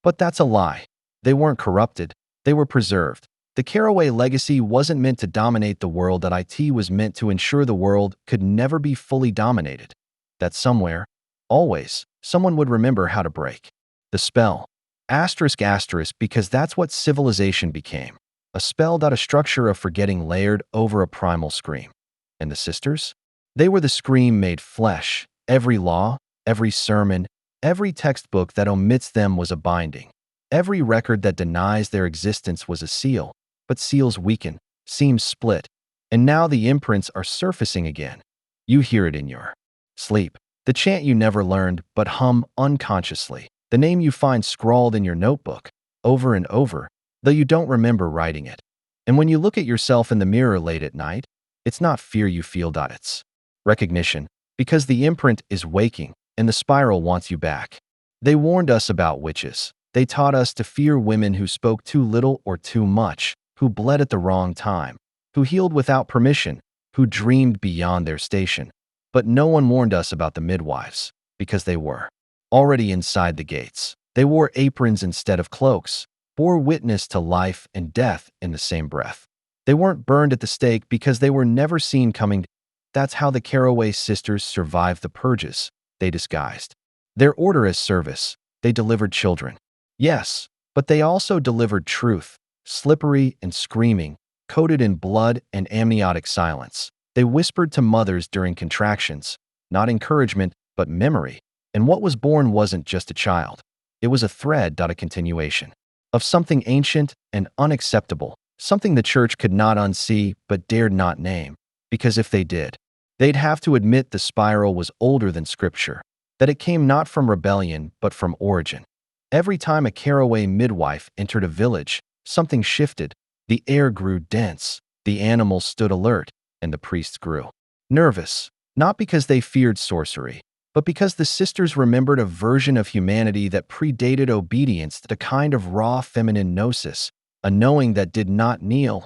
But that's a lie. They weren't corrupted, they were preserved. The Carroway legacy wasn't meant to dominate the world. It was meant to ensure the world could never be fully dominated. That somewhere, always, someone would remember how to break the spell. Asterisk asterisk, because that's what civilization became. A spell. A structure of forgetting layered over a primal scream. And the sisters? They were the scream made flesh. Every law, every sermon, every textbook that omits them was a binding. Every record that denies their existence was a seal. But seals weaken, seams split, and now the imprints are surfacing again. You hear it in your sleep. The chant you never learned but hum unconsciously. The name you find scrawled in your notebook, over and over, though you don't remember writing it. And when you look at yourself in the mirror late at night, it's not fear you feel. It's recognition, because the imprint is waking and the spiral wants you back. They warned us about witches. They taught us to fear women who spoke too little or too much, who bled at the wrong time, who healed without permission, who dreamed beyond their station. But no one warned us about the midwives, because they were already inside the gates. They wore aprons instead of cloaks, bore witness to life and death in the same breath. They weren't burned at the stake because they were never seen coming. That's how the Carroway sisters survived the purges. They disguised their order as service. They delivered children. Yes, but they also delivered truth, slippery and screaming, coated in blood and amniotic silence. They whispered to mothers during contractions, not encouragement, but memory. And what was born wasn't just a child. It was a thread. A continuation of something ancient and unacceptable, something the church could not unsee but dared not name, because if they did, they'd have to admit the spiral was older than scripture, that it came not from rebellion but from origin. Every time a Carroway midwife entered a village, something shifted. The air grew dense, the animals stood alert, and the priests grew nervous, not because they feared sorcery, but because the sisters remembered a version of humanity that predated obedience, the kind of raw feminine gnosis, a knowing that did not kneel.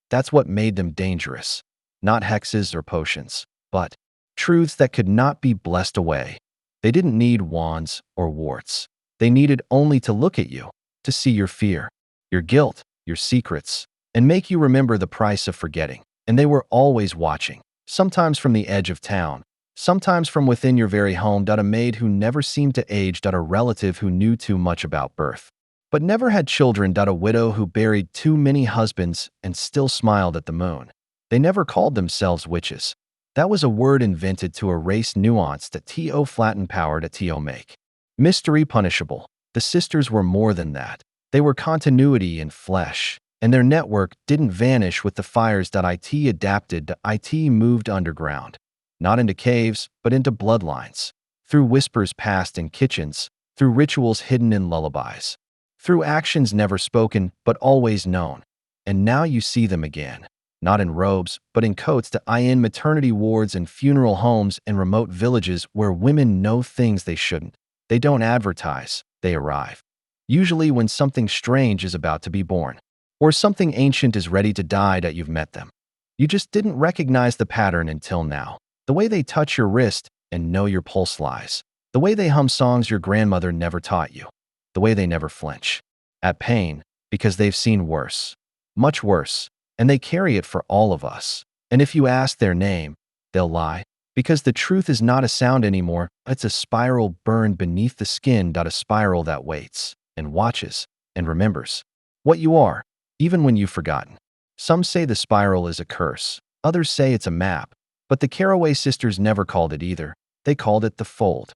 That's what made them dangerous. Not hexes or potions, but truths that could not be blessed away. They didn't need wands or warts. They needed only to look at you. to see your fear, your guilt, your secrets, and make you remember the price of forgetting. And they were always watching, sometimes from the edge of town, sometimes from within your very home. A maid who never seemed to age. A relative who knew too much about birth, but never had children. A widow who buried too many husbands and still smiled at the moon. They never called themselves witches. That was a word invented to erase nuance. To flatten power. To make mystery punishable. The sisters were more than that. They were continuity in flesh, and their network didn't vanish with the fires. It adapted. It moved underground, not into caves, but into bloodlines, through whispers passed in kitchens, through rituals hidden in lullabies, through actions never spoken but always known. And now you see them again, not in robes, but in coats. In maternity wards and funeral homes and remote villages where women know things they shouldn't. They don't advertise, they arrive. Usually when something strange is about to be born, or something ancient is ready to die. You've met them. You just didn't recognize the pattern until now. The way they touch your wrist and know your pulse lies. The way they hum songs your grandmother never taught you. The way they never flinch at pain, because they've seen worse, much worse, and they carry it for all of us. And if you ask their name, they'll lie, because the truth is not a sound anymore. It's a spiral burned beneath the skin. A spiral that waits and watches and remembers what you are, even when you've forgotten. Some say the spiral is a curse. Others say it's a map. But the Carroway sisters never called it either. They called it the fold.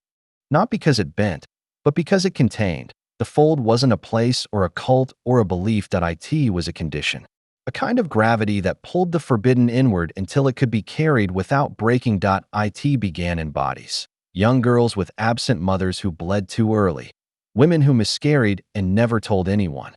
Not because it bent, but because it contained. The fold wasn't a place or a cult or a belief. It was a condition, a kind of gravity that pulled the forbidden inward until it could be carried without breaking. It began in bodies. Young girls with absent mothers who bled too early. Women who miscarried and never told anyone.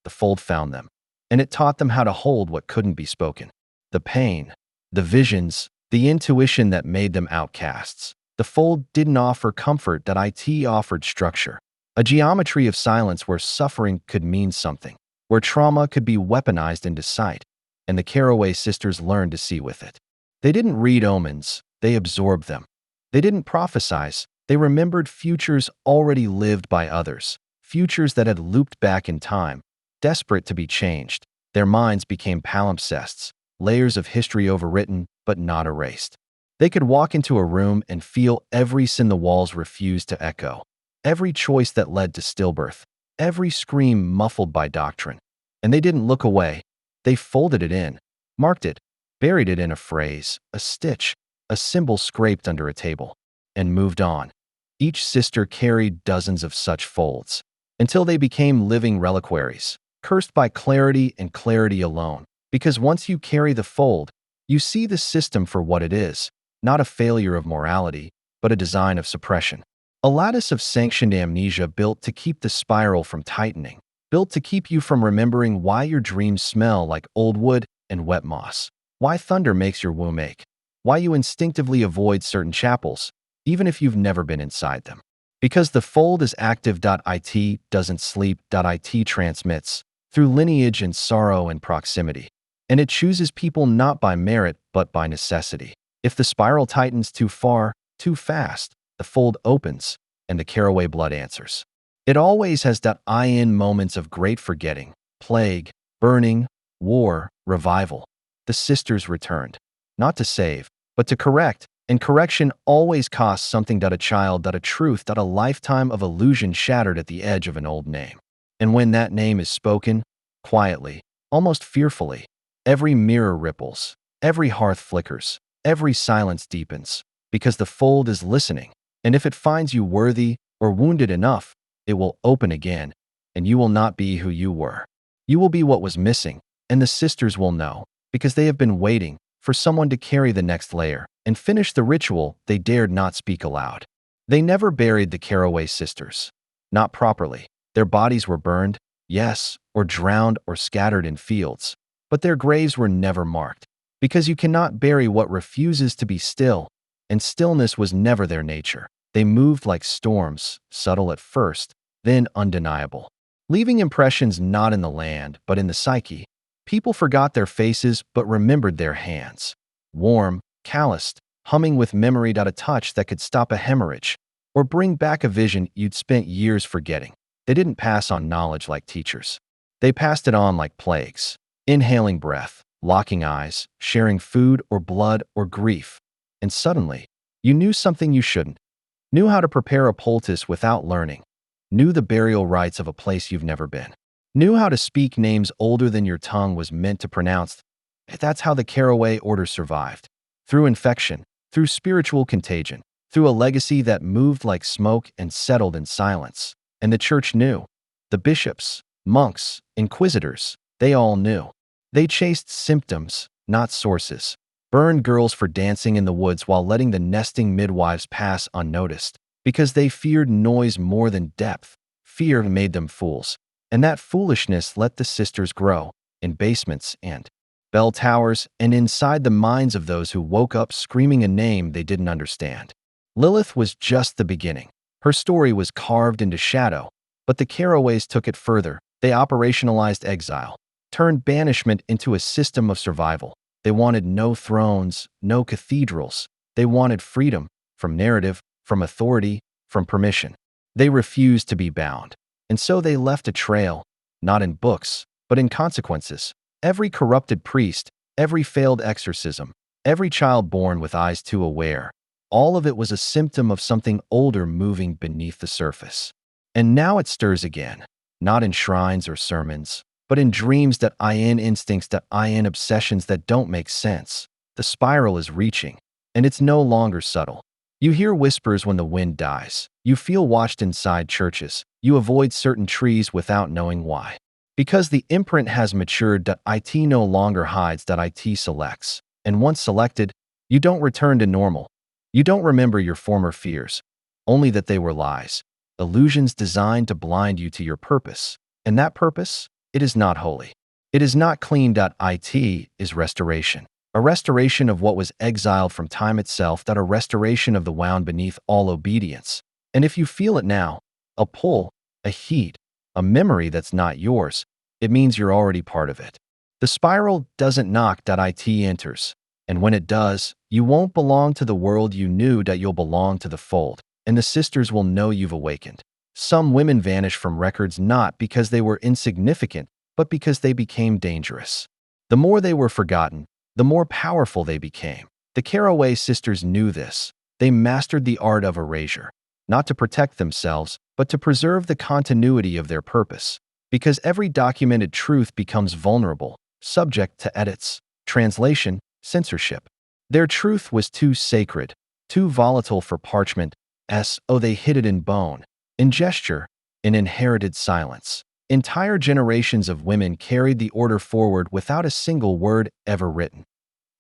The fold found them, and it taught them how to hold what couldn't be spoken. The pain, the visions, the intuition that made them outcasts. The fold didn't offer comfort. It offered structure. A geometry of silence where suffering could mean something, where trauma could be weaponized into sight. And the Carroway sisters learned to see with it. They didn't read omens, they absorbed them. They didn't prophesize, they remembered futures already lived by others, futures that had looped back in time, desperate to be changed. Their minds became palimpsests, layers of history overwritten but not erased. They could walk into a room and feel every sin the walls refused to echo, every choice that led to stillbirth, every scream muffled by doctrine. And they didn't look away. They folded it in, marked it, buried it in a phrase, a stitch, a symbol scraped under a table, and moved on. Each sister carried dozens of such folds, until they became living reliquaries, cursed by clarity and clarity alone. Because once you carry the fold, you see the system for what it is, not a failure of morality, but a design of suppression. A lattice of sanctioned amnesia built to keep the spiral from tightening, built to keep you from remembering why your dreams smell like old wood and wet moss, why thunder makes your womb ache, why you instinctively avoid certain chapels, even if you've never been inside them. Because the fold is active. It doesn't sleep. It transmits through lineage and sorrow and proximity. And it chooses people not by merit, but by necessity. If the spiral tightens too far, too fast, the fold opens, and the Carroway blood answers. It always has. In moments of great forgetting, plague, burning, war, revival, the sisters returned, not to save, but to correct. And correction always costs something. A child. A truth. A lifetime of illusion shattered at the edge of an old name. And when that name is spoken, quietly, almost fearfully, every mirror ripples, every hearth flickers, every silence deepens, because the fold is listening. And if it finds you worthy or wounded enough, it will open again, and you will not be who you were. You will be what was missing, and the sisters will know, because they have been waiting for someone to carry the next layer and finish the ritual they dared not speak aloud. They never buried the Carroway sisters. Not properly. Their bodies were burned, yes, or drowned or scattered in fields, but their graves were never marked, because you cannot bury what refuses to be still, and stillness was never their nature. They moved like storms, subtle at first, then undeniable, leaving impressions not in the land but in the psyche. People forgot their faces but remembered their hands, warm, calloused, humming with memory. A touch that could stop a hemorrhage or bring back a vision you'd spent years forgetting. They didn't pass on knowledge like teachers. They passed it on like plagues, inhaling breath, locking eyes, sharing food or blood or grief. And suddenly, you knew something you shouldn't, knew how to prepare a poultice without learning, knew the burial rites of a place you've never been, knew how to speak names older than your tongue was meant to pronounce. That's how the Carroway order survived. Through infection, through spiritual contagion, through a legacy that moved like smoke and settled in silence. And the church knew. The bishops, monks, inquisitors, they all knew. They chased symptoms, not sources. Burned girls for dancing in the woods while letting the nesting midwives pass unnoticed, because they feared noise more than depth. Fear made them fools, and that foolishness let the sisters grow, in basements and bell towers and inside the minds of those who woke up screaming a name they didn't understand. Lilith was just the beginning. Her story was carved into shadow, but the Carroways took it further. They operationalized exile, turned banishment into a system of survival. They wanted no thrones, no cathedrals. They wanted freedom from narrative, from authority, from permission. They refused to be bound. And so they left a trail, not in books, but in consequences. Every corrupted priest, every failed exorcism, every child born with eyes too aware, all of it was a symptom of something older moving beneath the surface. And now it stirs again, not in shrines or sermons, but in dreams that in instincts that in obsessions that don't make sense. The spiral is reaching, and it's no longer subtle. You hear whispers when the wind dies. You feel watched inside churches. You avoid certain trees without knowing why. Because the imprint has matured that it no longer hides that it selects. And once selected, you don't return to normal. You don't remember your former fears, only that they were lies, illusions designed to blind you to your purpose. And that purpose, it is not holy. It is not clean. It is restoration. A restoration of what was exiled from time itself, that a restoration of the wound beneath all obedience. And if you feel it now, a pull, a heat, a memory that's not yours, it means you're already part of it. The spiral doesn't knock. It enters. And when it does, you won't belong to the world you knew. You'll belong to the fold. And the sisters will know you've awakened. Some women vanish from records not because they were insignificant, but because they became dangerous. The more they were forgotten, the more powerful they became. The Carroway sisters knew this. They mastered the art of erasure, not to protect themselves, but to preserve the continuity of their purpose. Because every documented truth becomes vulnerable, subject to edits, translation, censorship. Their truth was too sacred, too volatile for parchment. They hid it in bone, in gesture, in inherited silence. Entire generations of women carried the order forward without a single word ever written.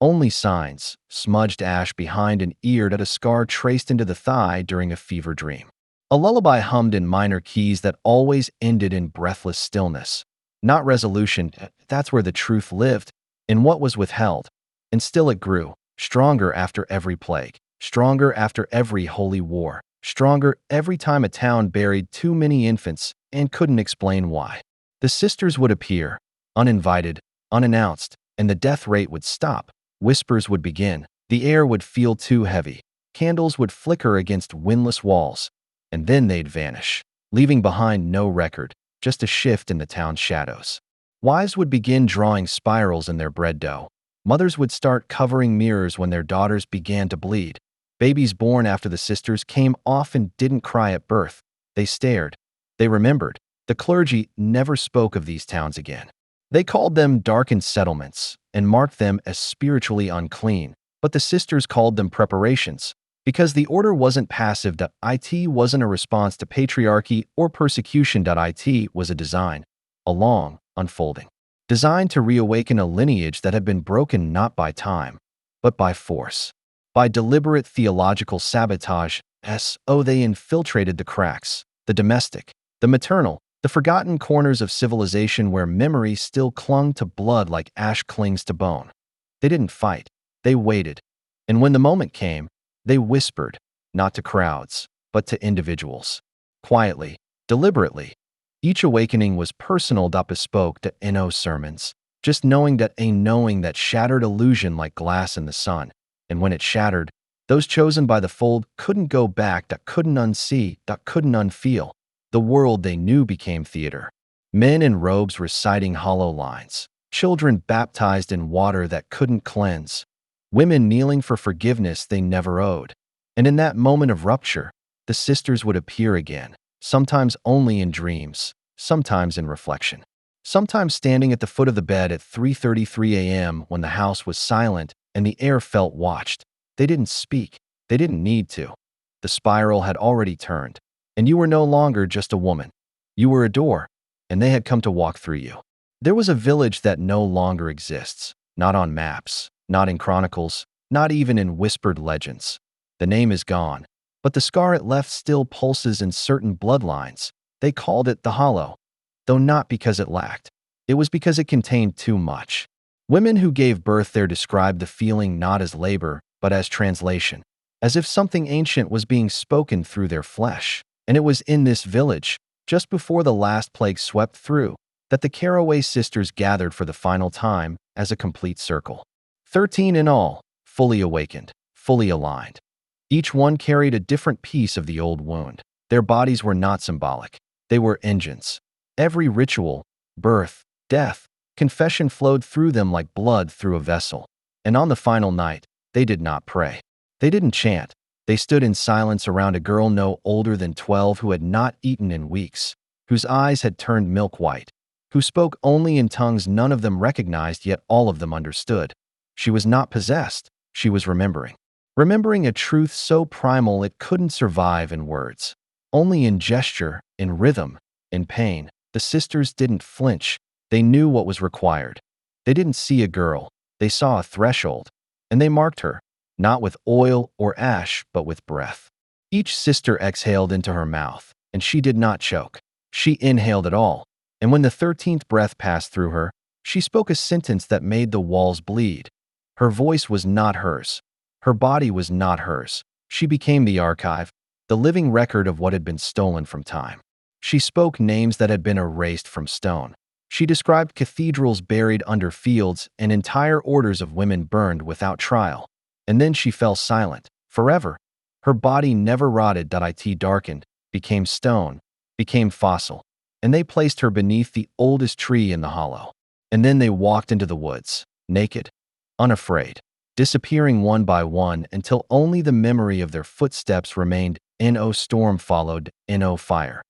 Only signs, smudged ash behind an ear, a scar traced into the thigh during a fever dream. A lullaby hummed in minor keys that always ended in breathless stillness. Not resolution, that's where the truth lived, in what was withheld. And still it grew, stronger after every plague, stronger after every holy war, stronger every time a town buried too many infants and couldn't explain why. The sisters would appear, uninvited, unannounced, and the death rate would stop. Whispers would begin. The air would feel too heavy. Candles would flicker against windless walls. And then they'd vanish, leaving behind no record, just a shift in the town's shadows. Wives would begin drawing spirals in their bread dough. Mothers would start covering mirrors when their daughters began to bleed. Babies born after the sisters came often didn't cry at birth. They stared. They remembered. The clergy never spoke of these towns again. They called them darkened settlements and marked them as spiritually unclean, but the sisters called them preparations, because the order wasn't passive. It wasn't a response to patriarchy or persecution. It was a design, a long, unfolding, designed to reawaken a lineage that had been broken not by time, but by force. By deliberate theological sabotage. They infiltrated the cracks, the domestic, the maternal, the forgotten corners of civilization where memory still clung to blood like ash clings to bone. They didn't fight. They waited. And when the moment came, they whispered, not to crowds, but to individuals. Quietly, deliberately. Each awakening was personal. Bespoke to no sermons. Just knowing that shattered illusion like glass in the sun. And when it shattered, those chosen by the fold couldn't go back. Couldn't unsee. Couldn't unfeel. The world they knew became theater. Men in robes reciting hollow lines. Children baptized in water that couldn't cleanse. Women kneeling for forgiveness they never owed. And in that moment of rupture, the sisters would appear again, sometimes only in dreams, sometimes in reflection. Sometimes standing at the foot of the bed at 3:33 a.m. when the house was silent and the air felt watched. They didn't speak. They didn't need to. The spiral had already turned, and you were no longer just a woman. You were a door, and they had come to walk through you. There was a village that no longer exists, not on maps, not in chronicles, not even in whispered legends. The name is gone, but the scar it left still pulses in certain bloodlines. They called it the Hollow, though not because it lacked. It was because it contained too much. Women who gave birth there described the feeling not as labor, but as translation, as if something ancient was being spoken through their flesh. And it was in this village, just before the last plague swept through, that the Carroway Sisters gathered for the final time as a complete circle. 13 in all, fully awakened, fully aligned. Each one carried a different piece of the old wound. Their bodies were not symbolic. They were engines. Every ritual, birth, death, confession flowed through them like blood through a vessel. And on the final night, they did not pray. They didn't chant. They stood in silence around a girl no older than 12 who had not eaten in weeks, whose eyes had turned milk white, who spoke only in tongues none of them recognized yet all of them understood. She was not possessed. She was remembering. Remembering a truth so primal it couldn't survive in words. Only in gesture, in rhythm, in pain. The sisters didn't flinch. They knew what was required. They didn't see a girl. They saw a threshold. And they marked her, not with oil or ash, but with breath. Each sister exhaled into her mouth, and she did not choke. She inhaled it all. And when the 13th breath passed through her, she spoke a sentence that made the walls bleed. Her voice was not hers. Her body was not hers. She became the archive, the living record of what had been stolen from time. She spoke names that had been erased from stone. She described cathedrals buried under fields and entire orders of women burned without trial. And then she fell silent, forever. Her body never rotted. It darkened, became stone, became fossil. And they placed her beneath the oldest tree in the hollow. And then they walked into the woods, naked, unafraid, disappearing one by one until only the memory of their footsteps remained. No storm followed, no fire.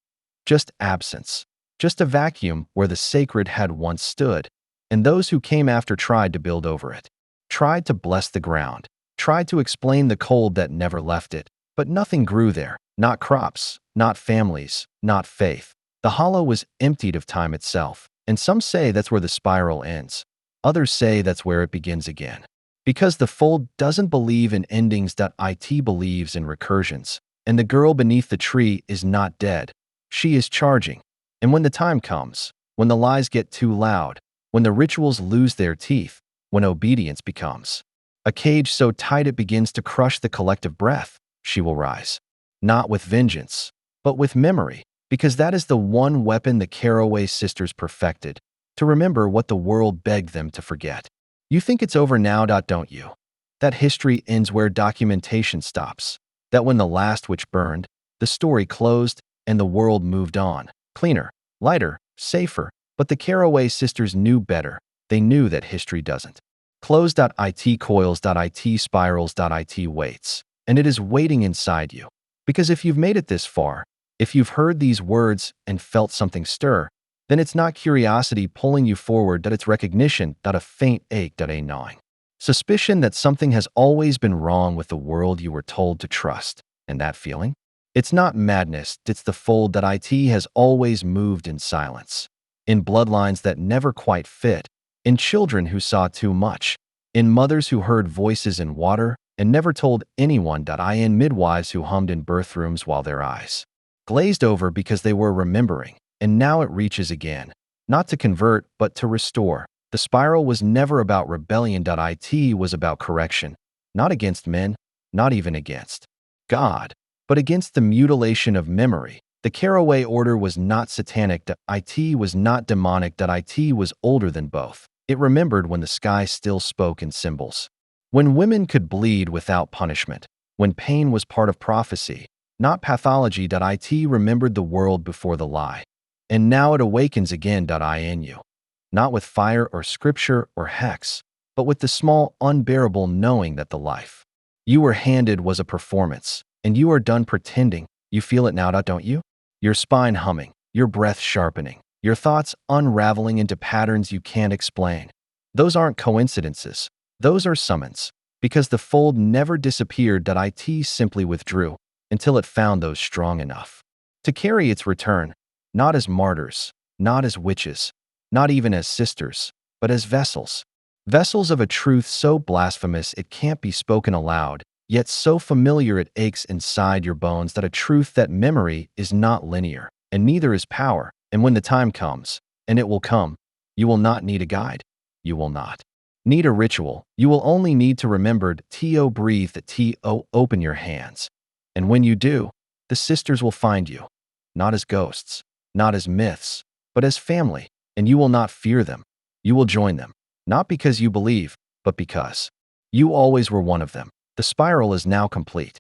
Just absence. Just a vacuum where the sacred had once stood. And those who came after tried to build over it. Tried to bless the ground. Tried to explain the cold that never left it. But nothing grew there. Not crops, not families, not faith. The hollow was emptied of time itself. And some say that's where the spiral ends. Others say that's where it begins again. Because the fold doesn't believe in endings. It believes in recursions. And the girl beneath the tree is not dead. She is charging. And when the time comes, when the lies get too loud, when the rituals lose their teeth, when obedience becomes a cage so tight it begins to crush the collective breath, she will rise. Not with vengeance, but with memory, because that is the one weapon the Carroway Sisters perfected, to remember what the world begged them to forget. You think it's over now, don't you? That history ends where documentation stops. That when the last witch burned, the story closed and the world moved on. Cleaner, lighter, safer. But the Carroway Sisters knew better. They knew that history doesn't. Close.it coils.it spirals.it waits. And it is waiting inside you. Because if you've made it this far, if you've heard these words and felt something stir, then it's not curiosity pulling you forward, it's recognition, a faint ache, a gnawing. Suspicion that something has always been wrong with the world you were told to trust. And that feeling? It's not madness, it's the fold that IT has always moved in silence. In bloodlines that never quite fit. In children who saw too much. In mothers who heard voices in water and never told anyone. In midwives who hummed in birth rooms while their eyes glazed over because they were remembering. And now it reaches again. Not to convert, but to restore. The spiral was never about rebellion. It was about correction. Not against men, not even against God, but against the mutilation of memory. The Carroway order was not satanic. It was not demonic. It was older than both. It remembered when the sky still spoke in symbols. When women could bleed without punishment. When pain was part of prophecy. not pathology.it remembered the world before the lie. And now it awakens again.in you. Not with fire or scripture or hex, but with the small, unbearable knowing that the life you were handed was a performance, and you are done pretending. You feel it now, don't you? Your spine humming, your breath sharpening, your thoughts unraveling into patterns you can't explain. Those aren't coincidences. Those are summons, because the fold never disappeared.it simply withdrew until it found those strong enough to carry its return, not as martyrs, not as witches, not even as sisters, but as vessels. Vessels of a truth so blasphemous it can't be spoken aloud, yet so familiar it aches inside your bones, that a truth that memory is not linear, and neither is power. And when the time comes, and it will come, you will not need a guide. You will not need a ritual. You will only need to remember to breathe, to open your hands. And when you do, the sisters will find you, not as ghosts, not as myths, but as family, and you will not fear them. You will join them. Not because you believe, but because you always were one of them. The spiral is now complete.